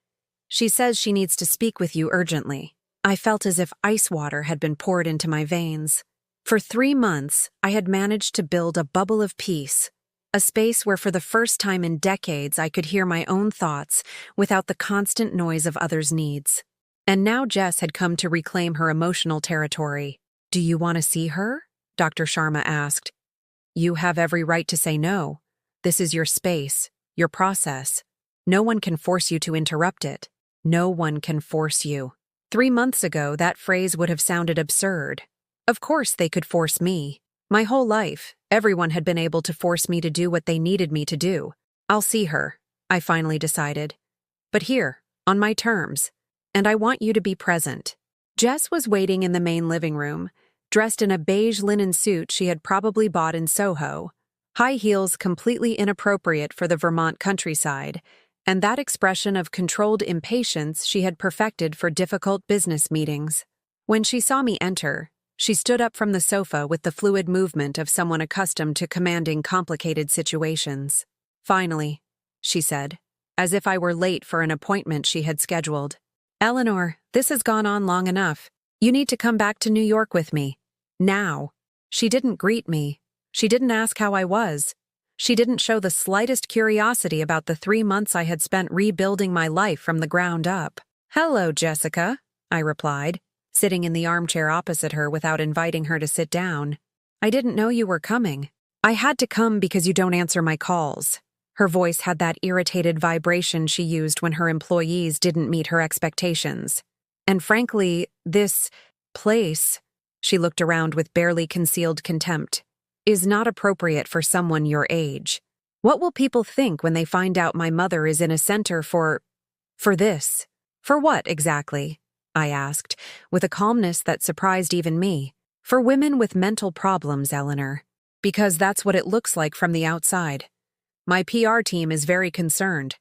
She says she needs to speak with you urgently." I felt as if ice water had been poured into my veins. For 3 months, I had managed to build a bubble of peace, a space where for the first time in decades I could hear my own thoughts without the constant noise of others' needs. And now Jess had come to reclaim her emotional territory. "Do you want to see her?" Dr. Sharma asked. "You have every right to say no. This is your space, your process. No one can force you to interrupt it. No one can force you." 3 months ago, that phrase would have sounded absurd. Of course they could force me. My whole life, everyone had been able to force me to do what they needed me to do. "I'll see her," I finally decided. "But here, on my terms. And I want you to be present." Jess was waiting in the main living room, dressed in a beige linen suit she had probably bought in Soho, high heels completely inappropriate for the Vermont countryside, and that expression of controlled impatience she had perfected for difficult business meetings. When she saw me enter, she stood up from the sofa with the fluid movement of someone accustomed to commanding complicated situations. "Finally," she said, as if I were late for an appointment she had scheduled. "Eleanor, this has gone on long enough. You need to come back to New York with me. Now." She didn't greet me. She didn't ask how I was. She didn't show the slightest curiosity about the 3 months I had spent rebuilding my life from the ground up. "Hello, Jessica," I replied, sitting in the armchair opposite her without inviting her to sit down. "I didn't know you were coming. I had to come because you don't answer my calls." Her voice had that irritated vibration she used when her employees didn't meet her expectations. "And frankly, this place," she looked around with barely concealed contempt, "is not appropriate for someone your age. What will people think when they find out my mother is in a center for this? For what, exactly?" I asked, with a calmness that surprised even me. "For women with mental problems, Eleanor. Because that's what it looks like from the outside. My PR team is very concerned.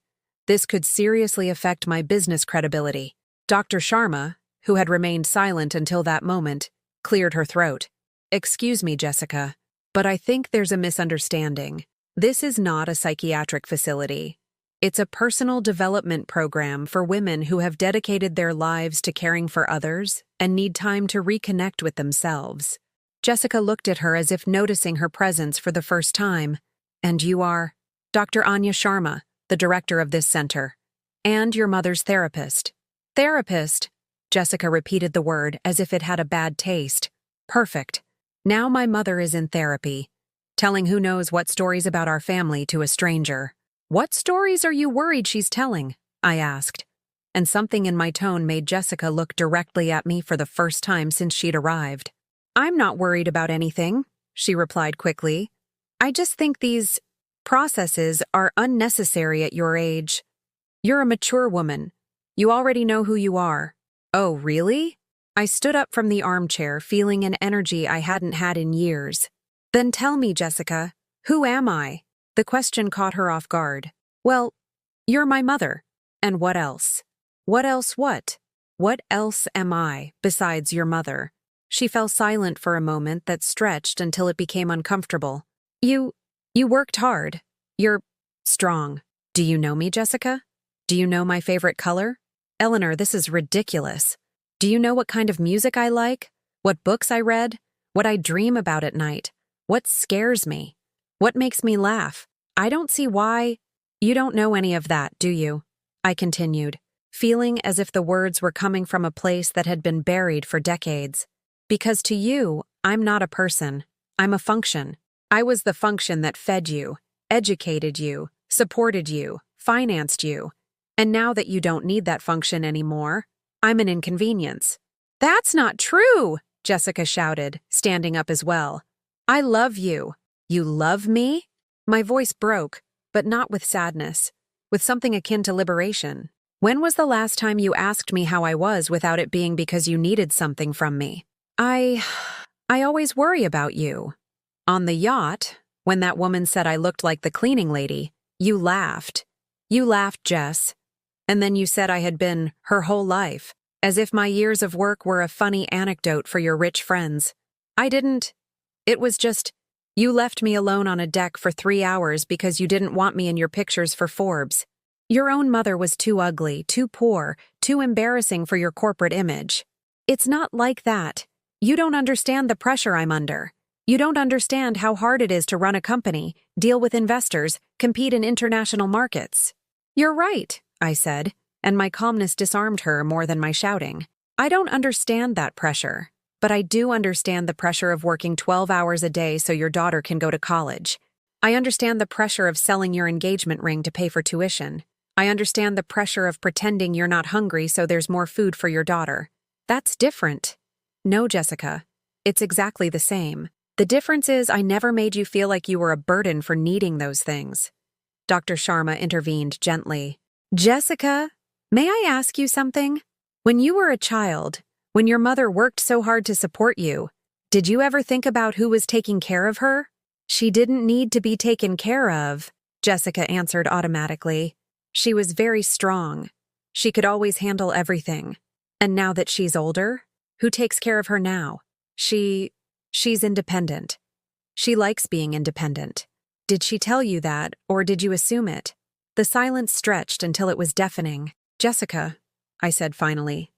This could seriously affect my business credibility." Dr. Sharma, who had remained silent until that moment, cleared her throat. "Excuse me, Jessica, but I think there's a misunderstanding. This is not a psychiatric facility. It's a personal development program for women who have dedicated their lives to caring for others and need time to reconnect with themselves." Jessica looked at her as if noticing her presence for the first time. "And you are?" "Dr. Anya Sharma, the director of this center. And your mother's therapist." "Therapist?" Jessica repeated the word as if it had a bad taste. "Perfect. Now my mother is in therapy, telling who knows what stories about our family to a stranger." "What stories are you worried she's telling?" I asked, and something in my tone made Jessica look directly at me for the first time since she'd arrived. "I'm not worried about anything," she replied quickly. "I just think these processes are unnecessary at your age. You're a mature woman. You already know who you are." "Oh, really?" I stood up from the armchair, feeling an energy I hadn't had in years. "Then tell me, Jessica, who am I?" The question caught her off guard. "Well, you're my mother. And what else?" "What else what? What else am I, besides your mother?" She fell silent for a moment that stretched until it became uncomfortable. You worked hard. You're strong. Do you know me, Jessica? Do you know my favorite color? Eleanor, this is ridiculous. Do you know what kind of music I like? What books I read? What I dream about at night? What scares me? What makes me laugh? I don't see why. You don't know any of that, do you?" I continued, feeling as if the words were coming from a place that had been buried for decades. "Because to you, I'm not a person. I'm a function. I was the function that fed you, educated you, supported you, financed you. And now that you don't need that function anymore, I'm an inconvenience." "That's not true!" Jessica shouted, standing up as well. "I love you." "You love me?" My voice broke, but not with sadness, with something akin to liberation. "When was the last time you asked me how I was without it being because you needed something from me?" I always worry about you." "On the yacht, when that woman said I looked like the cleaning lady, you laughed. You laughed, Jess. And then you said I had been her whole life, as if my years of work were a funny anecdote for your rich friends. I didn't. It was just, you left me alone on a deck for 3 hours because you didn't want me in your pictures for Forbes. Your own mother was too ugly, too poor, too embarrassing for your corporate image. It's not like that. You don't understand the pressure I'm under. You don't understand how hard it is to run a company, deal with investors, compete in international markets. You're right, I said, and my calmness disarmed her more than my shouting. I don't understand that pressure, but I do understand the pressure of working 12 hours a day so your daughter can go to college. I understand the pressure of selling your engagement ring to pay for tuition. I understand the pressure of pretending you're not hungry so there's more food for your daughter. That's different. No, Jessica. It's exactly the same. The difference is I never made you feel like you were a burden for needing those things. Dr. Sharma intervened gently. Jessica, may I ask you something? When you were a child, when your mother worked so hard to support you, did you ever think about who was taking care of her? She didn't need to be taken care of, Jessica answered automatically. She was very strong. She could always handle everything. And now that she's older, who takes care of her now? She's independent. She likes being independent. Did she tell you that, or did you assume it? The silence stretched until it was deafening. Jessica, I said finally,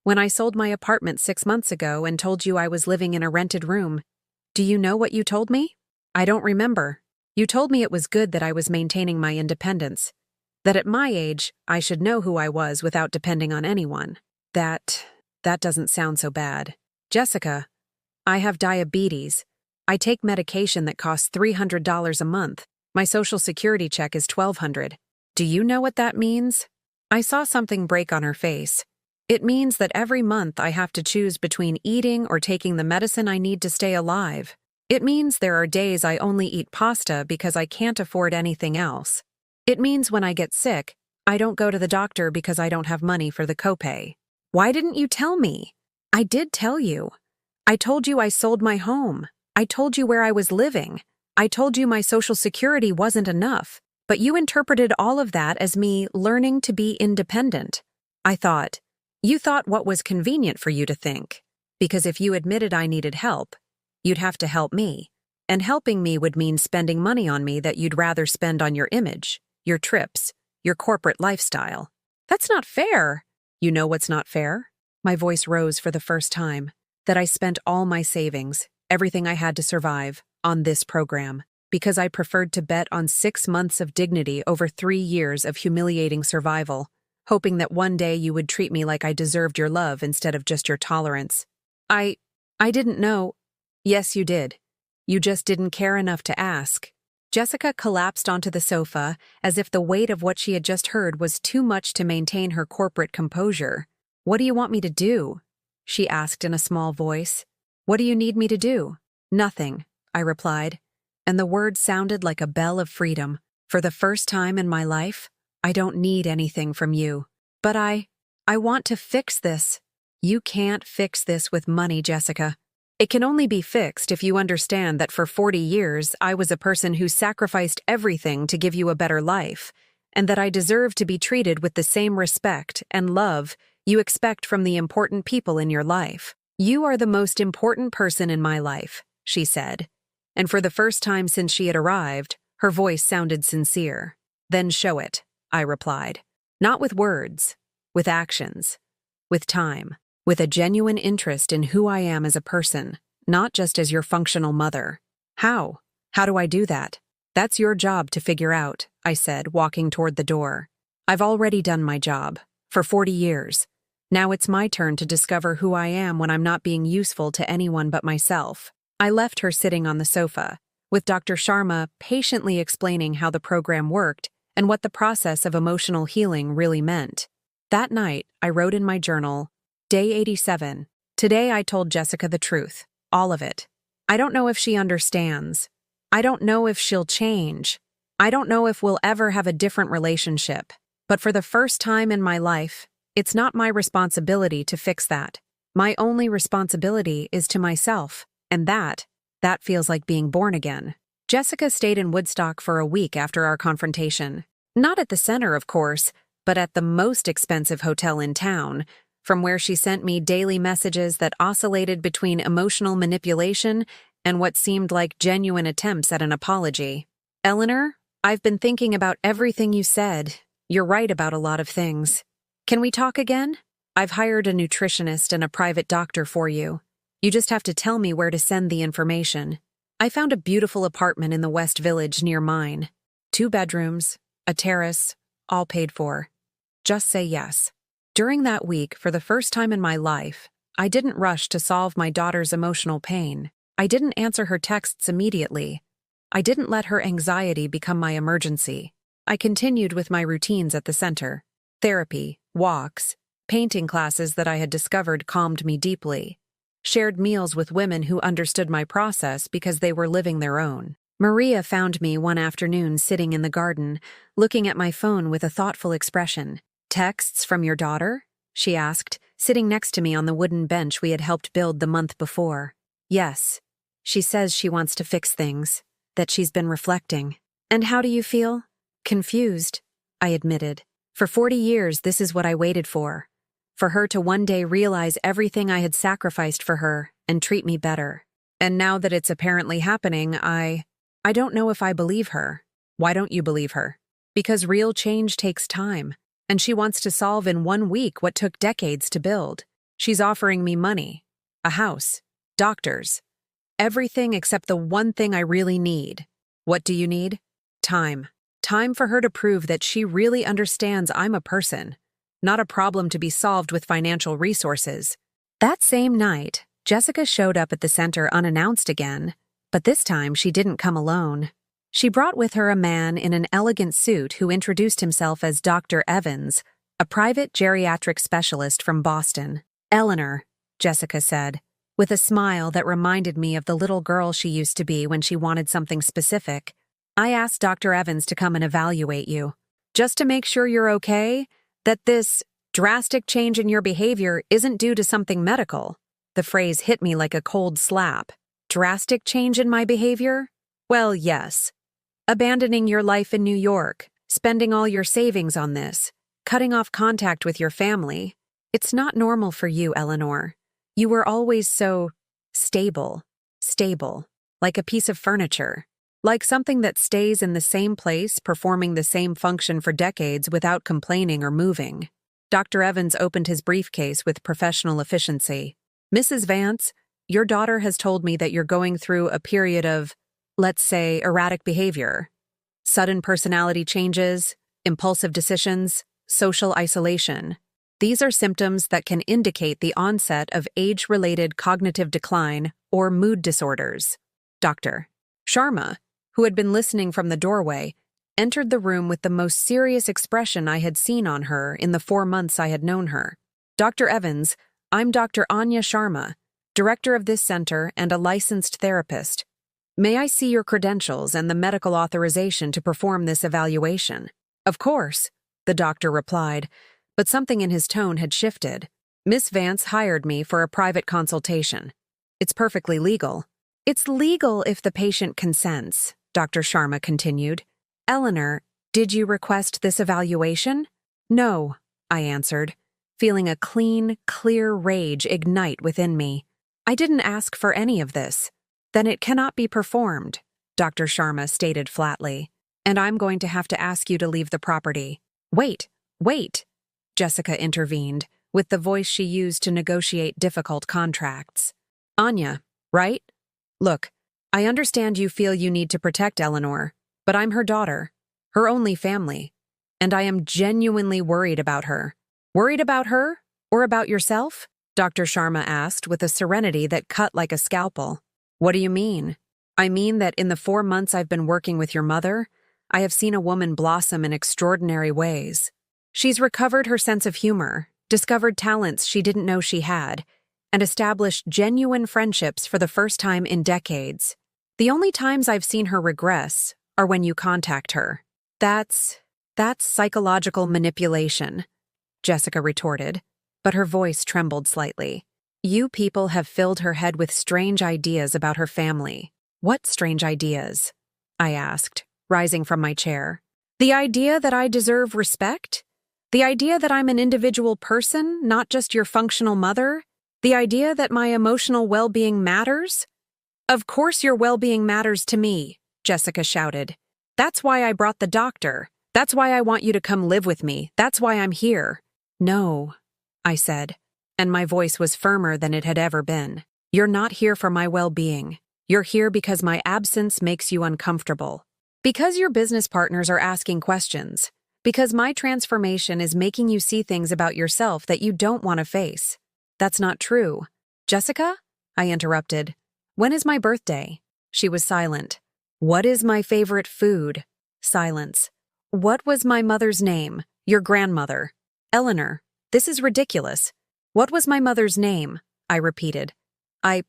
when I sold my apartment 6 months ago and told you I was living in a rented room, do you know what you told me? I don't remember. You told me it was good that I was maintaining my independence, that at my age, I should know who I was without depending on anyone. That doesn't sound so bad. Jessica, I have diabetes. I take medication that costs $300 a month. My social security check is $1,200. Do you know what that means? I saw something break on her face. It means that every month I have to choose between eating or taking the medicine I need to stay alive. It means there are days I only eat pasta because I can't afford anything else. It means when I get sick, I don't go to the doctor because I don't have money for the copay. Why didn't you tell me? I did tell you. I told you I sold my home. I told you where I was living. I told you my social security wasn't enough, but you interpreted all of that as me learning to be independent. You thought what was convenient for you to think, because if you admitted I needed help, you'd have to help me, and helping me would mean spending money on me that you'd rather spend on your image, your trips, your corporate lifestyle. That's not fair. You know what's not fair? My voice rose for the first time. That I spent all my savings, everything I had to survive, on this program, because I preferred to bet on 6 months of dignity over 3 years of humiliating survival, hoping that one day you would treat me like I deserved your love instead of just your tolerance. I didn't know. Yes, you did. You just didn't care enough to ask. Jessica collapsed onto the sofa as if the weight of what she had just heard was too much to maintain her corporate composure. What do you want me to do? She asked in a small voice. What do you need me to do? Nothing, I replied, and the word sounded like a bell of freedom. For the first time in my life, I don't need anything from you. But I want to fix this. You can't fix this with money, Jessica. It can only be fixed if you understand that for 40 years I was a person who sacrificed everything to give you a better life, and that I deserve to be treated with the same respect and love you expect from the important people in your life. You are the most important person in my life, she said, and for the first time since she had arrived, her voice sounded sincere. Then show it, I replied. Not with words, with actions, with time, with a genuine interest in who I am as a person, not just as your functional mother. How? How do I do that? That's your job to figure out, I said, walking toward the door. I've already done my job, for 40 years. Now it's my turn to discover who I am when I'm not being useful to anyone but myself. I left her sitting on the sofa, with Dr. Sharma patiently explaining how the program worked and what the process of emotional healing really meant. That night, I wrote in my journal, Day 87. Today I told Jessica the truth, all of it. I don't know if she understands. I don't know if she'll change. I don't know if we'll ever have a different relationship. But for the first time in my life, it's not my responsibility to fix that. My only responsibility is to myself, and that feels like being born again. Jessica stayed in Woodstock for a week after our confrontation. Not at the center, of course, but at the most expensive hotel in town, from where she sent me daily messages that oscillated between emotional manipulation and what seemed like genuine attempts at an apology. Eleanor, I've been thinking about everything you said. You're right about a lot of things. Can we talk again? I've hired a nutritionist and a private doctor for you. You just have to tell me where to send the information. I found a beautiful apartment in the West Village near mine. 2 bedrooms, a terrace, all paid for. Just say yes. During that week, for the first time in my life, I didn't rush to solve my daughter's emotional pain. I didn't answer her texts immediately. I didn't let her anxiety become my emergency. I continued with my routines at the center. Therapy, walks, painting classes that I had discovered calmed me deeply. Shared meals with women who understood my process because they were living their own. Maria found me one afternoon sitting in the garden, looking at my phone with a thoughtful expression. "Texts from your daughter?" she asked, sitting next to me on the wooden bench we had helped build the month before. "Yes. She says she wants to fix things, that she's been reflecting." "And how do you feel?" "Confused," I admitted. "For 40 years, this is what I waited for. For her to one day realize everything I had sacrificed for her and treat me better. And now that it's apparently happening, I don't know if I believe her." "Why don't you believe her?" "Because real change takes time, and she wants to solve in 1 week what took decades to build. She's offering me money, a house, doctors, everything except the one thing I really need." "What do you need?" "Time. Time for her to prove that she really understands I'm a person, not a problem to be solved with financial resources." That same night, Jessica showed up at the center unannounced again, but this time she didn't come alone. She brought with her a man in an elegant suit who introduced himself as Dr. Evans, a private geriatric specialist from Boston. "Eleanor," Jessica said, with a smile that reminded me of the little girl she used to be when she wanted something specific. "I asked Dr. Evans to come and evaluate you, just to make sure you're okay, that this drastic change in your behavior isn't due to something medical." The phrase hit me like a cold slap. Drastic change in my behavior? Well, yes. Abandoning your life in New York, spending all your savings on this, cutting off contact with your family. It's not normal for you, Eleanor. You were always so stable, like a piece of furniture, like something that stays in the same place, performing the same function for decades without complaining or moving. Dr. Evans opened his briefcase with professional efficiency. "Mrs. Vance, your daughter has told me that you're going through a period of, let's say, erratic behavior. Sudden personality changes, impulsive decisions, social isolation. These are symptoms that can indicate the onset of age-related cognitive decline or mood disorders." Dr. Sharma, who had been listening from the doorway, entered the room with the most serious expression I had seen on her in the 4 months I had known her. "Dr. Evans, I'm Dr. Anya Sharma, director of this center and a licensed therapist. May I see your credentials and the medical authorization to perform this evaluation?" "Of course," the doctor replied, but something in his tone had shifted. "Miss Vance hired me for a private consultation. It's perfectly legal." "It's legal if the patient consents," Dr. Sharma continued. "Eleanor, did you request this evaluation?" "No," I answered, feeling a clean, clear rage ignite within me. "I didn't ask for any of this." "Then it cannot be performed," Dr. Sharma stated flatly, "and I'm going to have to ask you to leave the property." Wait, Jessica intervened, with the voice she used to negotiate difficult contracts. "Anya, right? Look, I understand you feel you need to protect Eleanor, but I'm her daughter, her only family, and I am genuinely worried about her." "Worried about her? Or about yourself?" Dr. Sharma asked with a serenity that cut like a scalpel. "What do you mean?" "I mean that in the 4 months I've been working with your mother, I have seen a woman blossom in extraordinary ways. She's recovered her sense of humor, discovered talents she didn't know she had, and established genuine friendships for the first time in decades. The only times I've seen her regress are when you contact her." That's psychological manipulation," Jessica retorted, but her voice trembled slightly. "You people have filled her head with strange ideas about her family." "What strange ideas?" I asked, rising from my chair. "The idea that I deserve respect? The idea that I'm an individual person, not just your functional mother? The idea that my emotional well-being matters? Of course your well-being matters to me, Jessica shouted. That's why I brought the doctor. That's why I want you to come live with me. That's why I'm here. No, I said, and my voice was firmer than it had ever been. You're not here for my well-being. You're here because my absence makes you uncomfortable. Because your business partners are asking questions. Because my transformation is making you see things about yourself that you don't want to face. That's not true. Jessica? I interrupted. When is my birthday? She was silent. What is my favorite food? Silence. What was my mother's name? Your grandmother. Eleanor. This is ridiculous. What was my mother's name? I repeated. I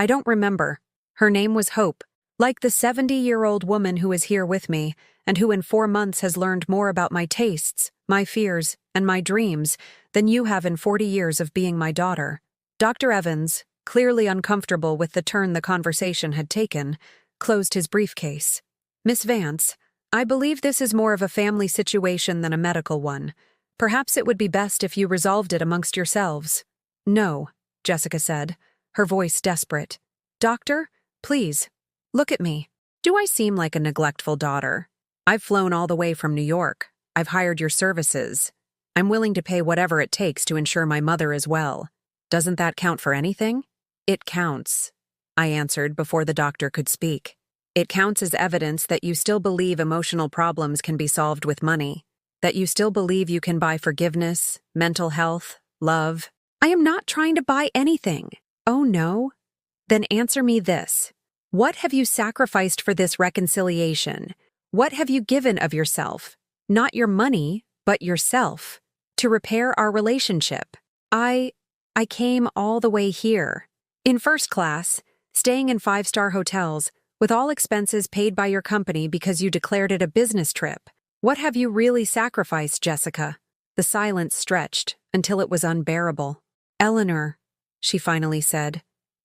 don't remember. Her name was Hope, like the 70-year-old woman who is here with me, and who in 4 months has learned more about my tastes, my fears, and my dreams than you have in 40 years of being my daughter. Dr. Evans, clearly uncomfortable with the turn the conversation had taken, closed his briefcase. Miss Vance, I believe this is more of a family situation than a medical one. Perhaps it would be best if you resolved it amongst yourselves. No, Jessica said, her voice desperate. Doctor, please, look at me. Do I seem like a neglectful daughter? I've flown all the way from New York. I've hired your services. I'm willing to pay whatever it takes to ensure my mother is well. Doesn't that count for anything? It counts, I answered before the doctor could speak. It counts as evidence that you still believe emotional problems can be solved with money, that you still believe you can buy forgiveness, mental health, love. I am not trying to buy anything. Oh no? Then answer me this. What have you sacrificed for this reconciliation? What have you given of yourself? Not your money, but yourself, to repair our relationship. I came all the way here. In first class, staying in 5-star hotels, with all expenses paid by your company because you declared it a business trip. What have you really sacrificed, Jessica? The silence stretched until it was unbearable. Eleanor, she finally said,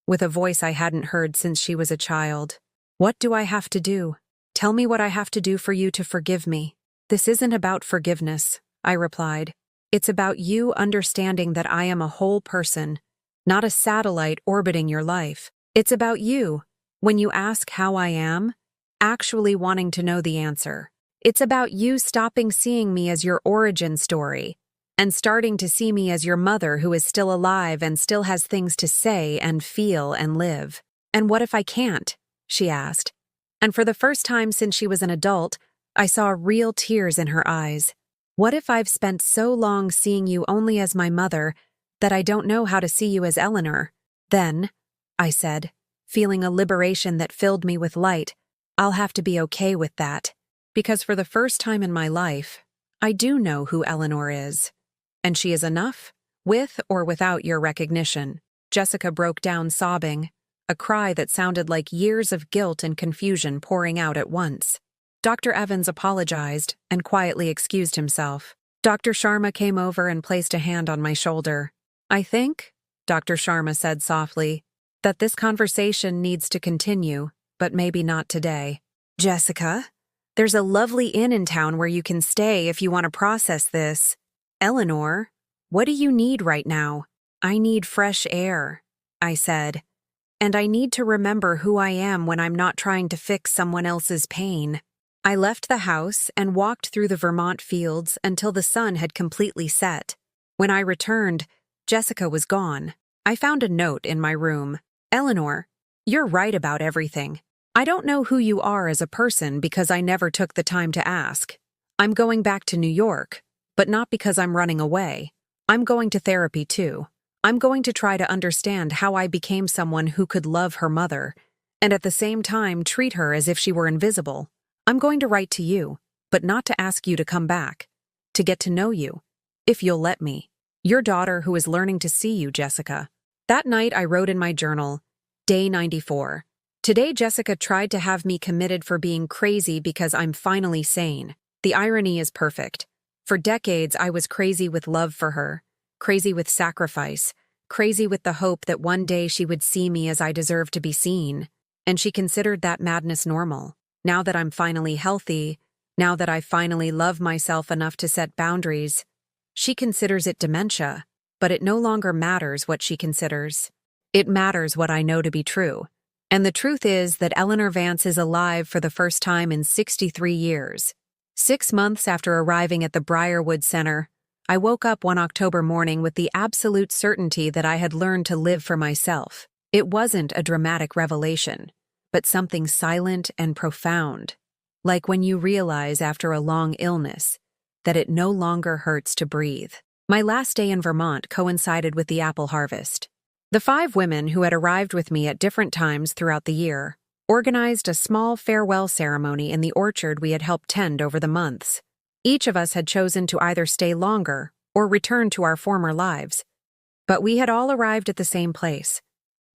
with a voice I hadn't heard since she was a child. What do I have to do? Tell me what I have to do for you to forgive me. This isn't about forgiveness, I replied. It's about you understanding that I am a whole person, not a satellite orbiting your life. It's about you, when you ask how I am, actually wanting to know the answer. It's about you stopping seeing me as your origin story and starting to see me as your mother who is still alive and still has things to say and feel and live. And what if I can't? She asked. And for the first time since she was an adult, I saw real tears in her eyes. What if I've spent so long seeing you only as my mother that I don't know how to see you as Eleanor? Then, I said, feeling a liberation that filled me with light, I'll have to be okay with that. Because for the first time in my life, I do know who Eleanor is. And she is enough, with or without your recognition. Jessica broke down sobbing, a cry that sounded like years of guilt and confusion pouring out at once. Dr. Evans apologized and quietly excused himself. Dr. Sharma came over and placed a hand on my shoulder. I think, Dr. Sharma said softly, that this conversation needs to continue, but maybe not today. Jessica, there's a lovely inn in town where you can stay if you want to process this. Eleanor, what do you need right now? I need fresh air, I said. And I need to remember who I am when I'm not trying to fix someone else's pain. I left the house and walked through the Vermont fields until the sun had completely set. When I returned, Jessica was gone. I found a note in my room. Eleanor, you're right about everything. I don't know who you are as a person because I never took the time to ask. I'm going back to New York, but not because I'm running away. I'm going to therapy too. I'm going to try to understand how I became someone who could love her mother, and at the same time treat her as if she were invisible. I'm going to write to you, but not to ask you to come back. To get to know you, if you'll let me. Your daughter who is learning to see you, Jessica. That night I wrote in my journal, Day 94. Today Jessica tried to have me committed for being crazy because I'm finally sane. The irony is perfect. For decades I was crazy with love for her, crazy with sacrifice, crazy with the hope that one day she would see me as I deserved to be seen. And she considered that madness normal. Now that I'm finally healthy, now that I finally love myself enough to set boundaries, She considers it dementia, but it no longer matters what she considers. It matters what I know to be true. And the truth is that Eleanor Vance is alive for the first time in 63 years. 6 months after arriving at the Briarwood Center, I woke up one October morning with the absolute certainty that I had learned to live for myself. It wasn't a dramatic revelation, but something silent and profound, like when you realize after a long illness that it no longer hurts to breathe. My last day in Vermont coincided with the apple harvest. The 5 women who had arrived with me at different times throughout the year organized a small farewell ceremony in the orchard we had helped tend over the months. Each of us had chosen to either stay longer or return to our former lives. But we had all arrived at the same place,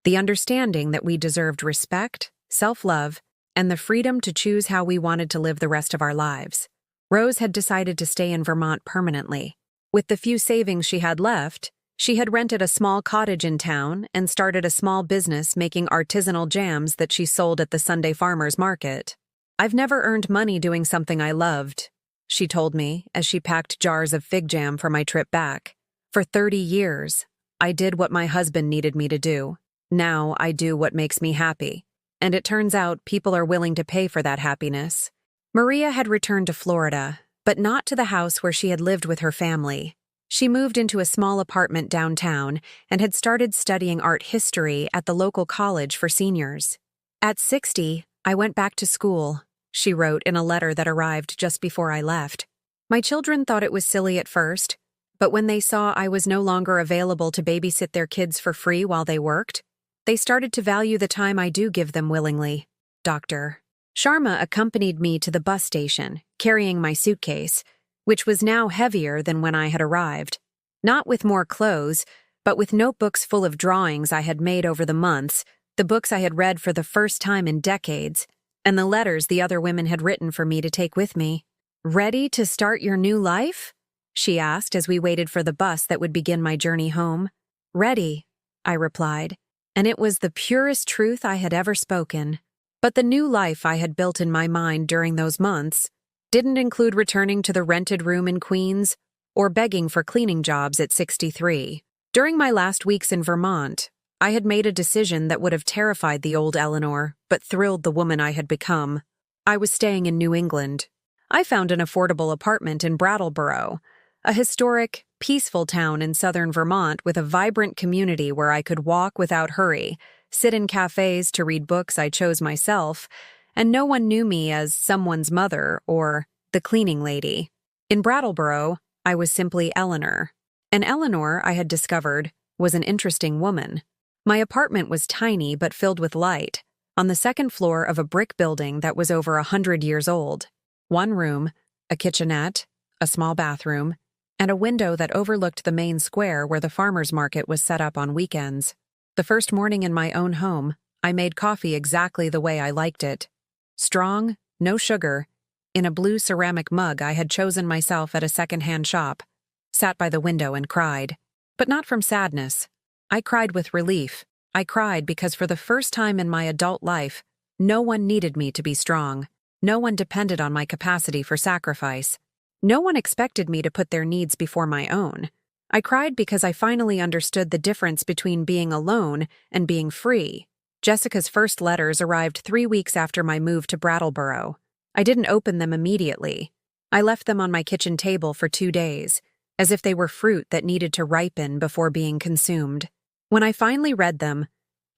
the understanding that we deserved respect, self-love, and the freedom to choose how we wanted to live the rest of our lives. Rose had decided to stay in Vermont permanently. With the few savings she had left, she had rented a small cottage in town and started a small business making artisanal jams that she sold at the Sunday farmers market. "I've never earned money doing something I loved," she told me as she packed jars of fig jam for my trip back. "For 30 years, I did what my husband needed me to do. Now I do what makes me happy. And it turns out people are willing to pay for that happiness." Maria had returned to Florida, but not to the house where she had lived with her family. She moved into a small apartment downtown and had started studying art history at the local college for seniors. "At 60, I went back to school," she wrote in a letter that arrived just before I left. "My children thought it was silly at first, but when they saw I was no longer available to babysit their kids for free while they worked, they started to value the time I do give them willingly." Dr. Sharma accompanied me to the bus station, carrying my suitcase, which was now heavier than when I had arrived. Not with more clothes, but with notebooks full of drawings I had made over the months, the books I had read for the first time in decades, and the letters the other women had written for me to take with me. "Ready to start your new life?" she asked as we waited for the bus that would begin my journey home. "Ready," I replied, and it was the purest truth I had ever spoken. But the new life I had built in my mind during those months didn't include returning to the rented room in Queens or begging for cleaning jobs at 63. During my last weeks in Vermont, I had made a decision that would have terrified the old Eleanor, but thrilled the woman I had become. I was staying in New England. I found an affordable apartment in Brattleboro, a historic, peaceful town in southern Vermont with a vibrant community where I could walk without hurry, sit in cafes to read books I chose myself, and no one knew me as someone's mother or the cleaning lady. In Brattleboro, I was simply Eleanor. And Eleanor, I had discovered, was an interesting woman. My apartment was tiny but filled with light, on the second floor of a brick building that was over 100 years old. One room, a kitchenette, a small bathroom, and a window that overlooked the main square where the farmers market was set up on weekends. The first morning in my own home, I made coffee exactly the way I liked it. Strong, no sugar, in a blue ceramic mug I had chosen myself at a second-hand shop, sat by the window and cried. But not from sadness. I cried with relief. I cried because for the first time in my adult life, no one needed me to be strong. No one depended on my capacity for sacrifice. No one expected me to put their needs before my own. I cried because I finally understood the difference between being alone and being free. Jessica's first letters arrived 3 weeks after my move to Brattleboro. I didn't open them immediately. I left them on my kitchen table for 2 days, as if they were fruit that needed to ripen before being consumed. When I finally read them,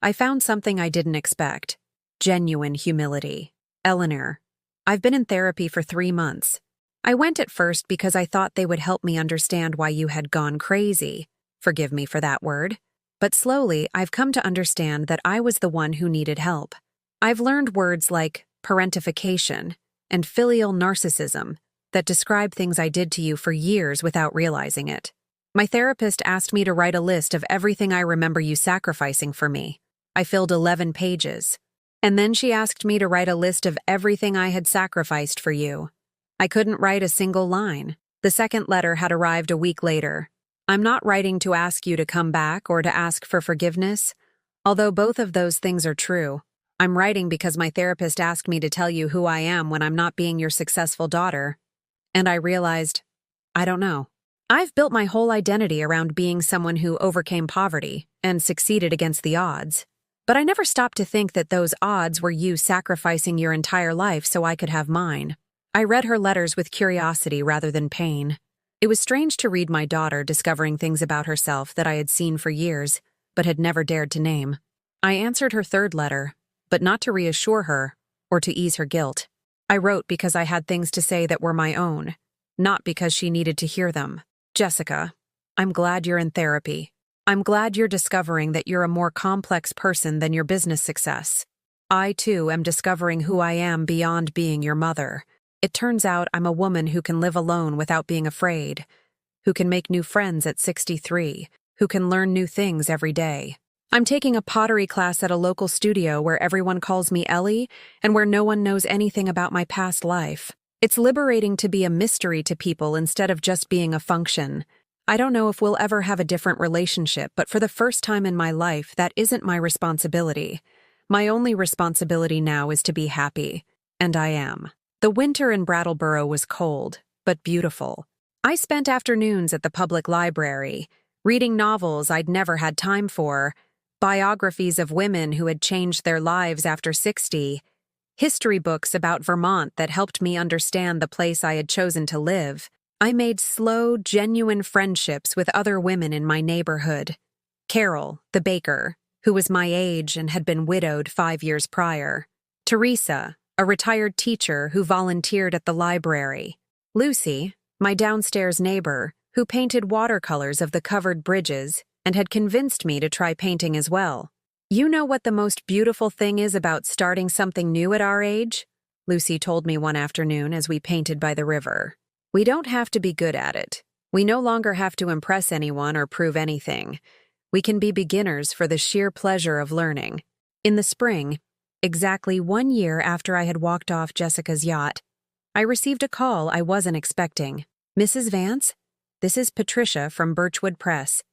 I found something I didn't expect: genuine humility. "Eleanor, I've been in therapy for 3 months. I went at first because I thought they would help me understand why you had gone crazy. Forgive me for that word. But slowly, I've come to understand that I was the one who needed help. I've learned words like parentification and filial narcissism that describe things I did to you for years without realizing it. My therapist asked me to write a list of everything I remember you sacrificing for me. I filled 11 pages. And then she asked me to write a list of everything I had sacrificed for you. I couldn't write a single line. The second letter had arrived a week later. I'm not writing to ask you to come back or to ask for forgiveness, although both of those things are true. I'm writing because my therapist asked me to tell you who I am when I'm not being your successful daughter. And I realized, I don't know. I've built my whole identity around being someone who overcame poverty and succeeded against the odds. But I never stopped to think that those odds were you sacrificing your entire life so I could have mine. I read her letters with curiosity rather than pain. It was strange to read my daughter discovering things about herself that I had seen for years, but had never dared to name. I answered her third letter, but not to reassure her or to ease her guilt. I wrote because I had things to say that were my own, not because she needed to hear them. Jessica, I'm glad you're in therapy. I'm glad you're discovering that you're a more complex person than your business success. I, too, am discovering who I am beyond being your mother. It turns out I'm a woman who can live alone without being afraid, who can make new friends at 63, who can learn new things every day. I'm taking a pottery class at a local studio where everyone calls me Ellie and where no one knows anything about my past life. It's liberating to be a mystery to people instead of just being a function. I don't know if we'll ever have a different relationship, but for the first time in my life, that isn't my responsibility. My only responsibility now is to be happy. And I am. The winter in Brattleboro was cold, but beautiful. I spent afternoons at the public library, reading novels I'd never had time for, biographies of women who had changed their lives after 60, history books about Vermont that helped me understand the place I had chosen to live. I made slow, genuine friendships with other women in my neighborhood. Carol, the baker, who was my age and had been widowed 5 years prior. Teresa, a retired teacher who volunteered at the library. Lucy, my downstairs neighbor, who painted watercolors of the covered bridges and had convinced me to try painting as well. You know what the most beautiful thing is about starting something new at our age? Lucy told me one afternoon as we painted by the river. We don't have to be good at it. We no longer have to impress anyone or prove anything. We can be beginners for the sheer pleasure of learning. In the spring, exactly 1 year after I had walked off Jessica's yacht, I received a call I wasn't expecting. Mrs. Vance, this is Patricia from Birchwood Press.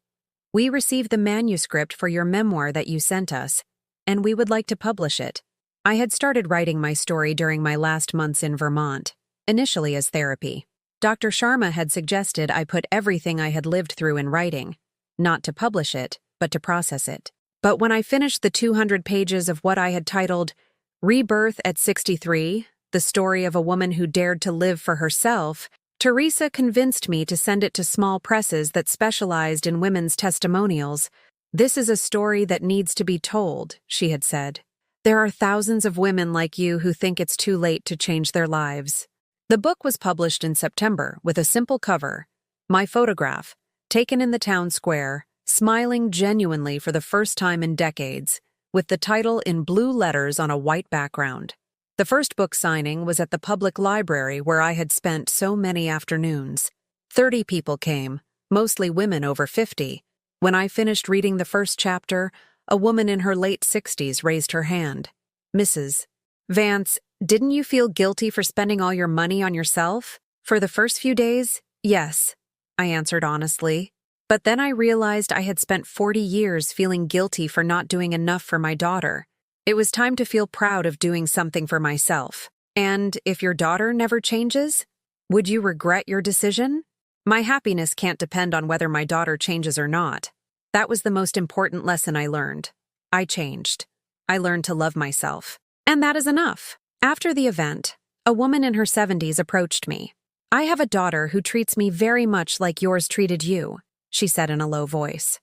We received the manuscript for your memoir that you sent us, and we would like to publish it. I had started writing my story during my last months in Vermont, initially as therapy. Dr. Sharma had suggested I put everything I had lived through in writing, not to publish it, but to process it. But when I finished the 200 pages of what I had titled Rebirth at 63, the story of a woman who dared to live for herself, Teresa convinced me to send it to small presses that specialized in women's testimonials. This is a story that needs to be told, she had said. There are thousands of women like you who think it's too late to change their lives. The book was published in September with a simple cover, my photograph, taken in the town square, smiling genuinely for the first time in decades, with the title in blue letters on a white background. The first book signing was at the public library where I had spent so many afternoons. 30 people came, mostly women over 50. When I finished reading the first chapter, a woman in her late 60s raised her hand. Mrs. Vance, didn't you feel guilty for spending all your money on yourself? For the first few days, yes, I answered honestly. But then I realized I had spent 40 years feeling guilty for not doing enough for my daughter. It was time to feel proud of doing something for myself. And if your daughter never changes, would you regret your decision? My happiness can't depend on whether my daughter changes or not. That was the most important lesson I learned. I changed. I learned to love myself. And that is enough. After the event, a woman in her 70s approached me. I have a daughter who treats me very much like yours treated you, she said in a low voice.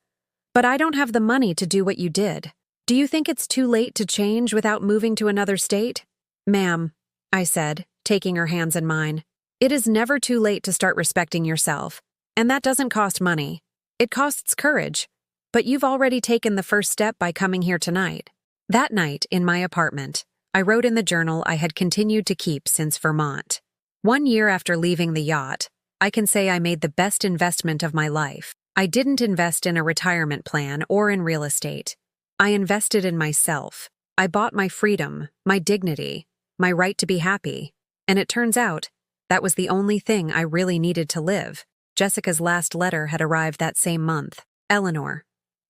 But I don't have the money to do what you did. Do you think it's too late to change without moving to another state? Ma'am, I said, taking her hands in mine. It is never too late to start respecting yourself. And that doesn't cost money. It costs courage. But you've already taken the first step by coming here tonight. That night, in my apartment, I wrote in the journal I had continued to keep since Vermont. 1 year after leaving the yacht, I can say I made the best investment of my life. I didn't invest in a retirement plan or in real estate. I invested in myself. I bought my freedom, my dignity, my right to be happy. And it turns out, that was the only thing I really needed to live. Jessica's last letter had arrived that same month. Eleanor,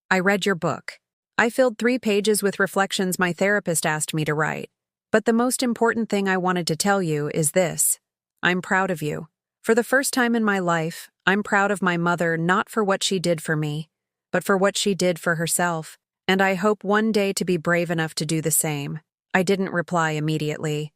I read your book. I filled 3 pages with reflections my therapist asked me to write. But the most important thing I wanted to tell you is this. I'm proud of you. For the first time in my life, I'm proud of my mother not for what she did for me, but for what she did for herself, and I hope one day to be brave enough to do the same. I didn't reply immediately.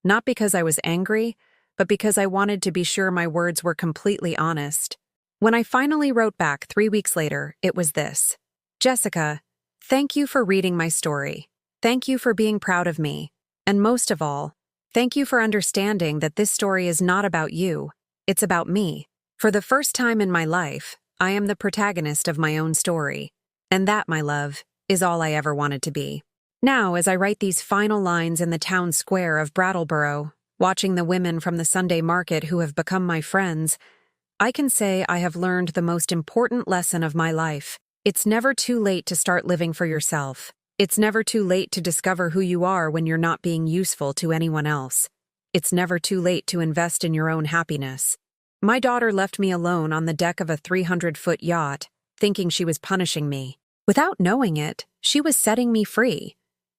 Not because I was angry, but because I wanted to be sure my words were completely honest. When I finally wrote back 3 weeks later, it was this: Jessica, thank you for reading my story. Thank you for being proud of me. And most of all, thank you for understanding that this story is not about you, it's about me. For the first time in my life, I am the protagonist of my own story. And that, my love, is all I ever wanted to be. Now, as I write these final lines in the town square of Brattleboro, watching the women from the Sunday market who have become my friends, I can say I have learned the most important lesson of my life. It's never too late to start living for yourself. It's never too late to discover who you are when you're not being useful to anyone else. It's never too late to invest in your own happiness. My daughter left me alone on the deck of a 300-foot yacht, thinking she was punishing me. Without knowing it, she was setting me free.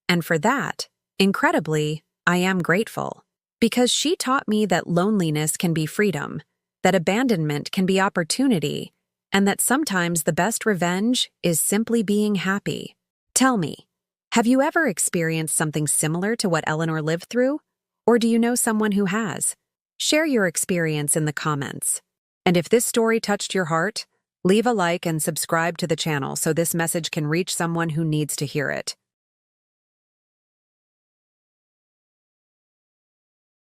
And for that, incredibly, I am grateful. Because she taught me that loneliness can be freedom, that abandonment can be opportunity, and that sometimes the best revenge is simply being happy. Tell me, have you ever experienced something similar to what Eleanor lived through? Or do you know someone who has? Share your experience in the comments. And if this story touched your heart, leave a like and subscribe to the channel so this message can reach someone who needs to hear it.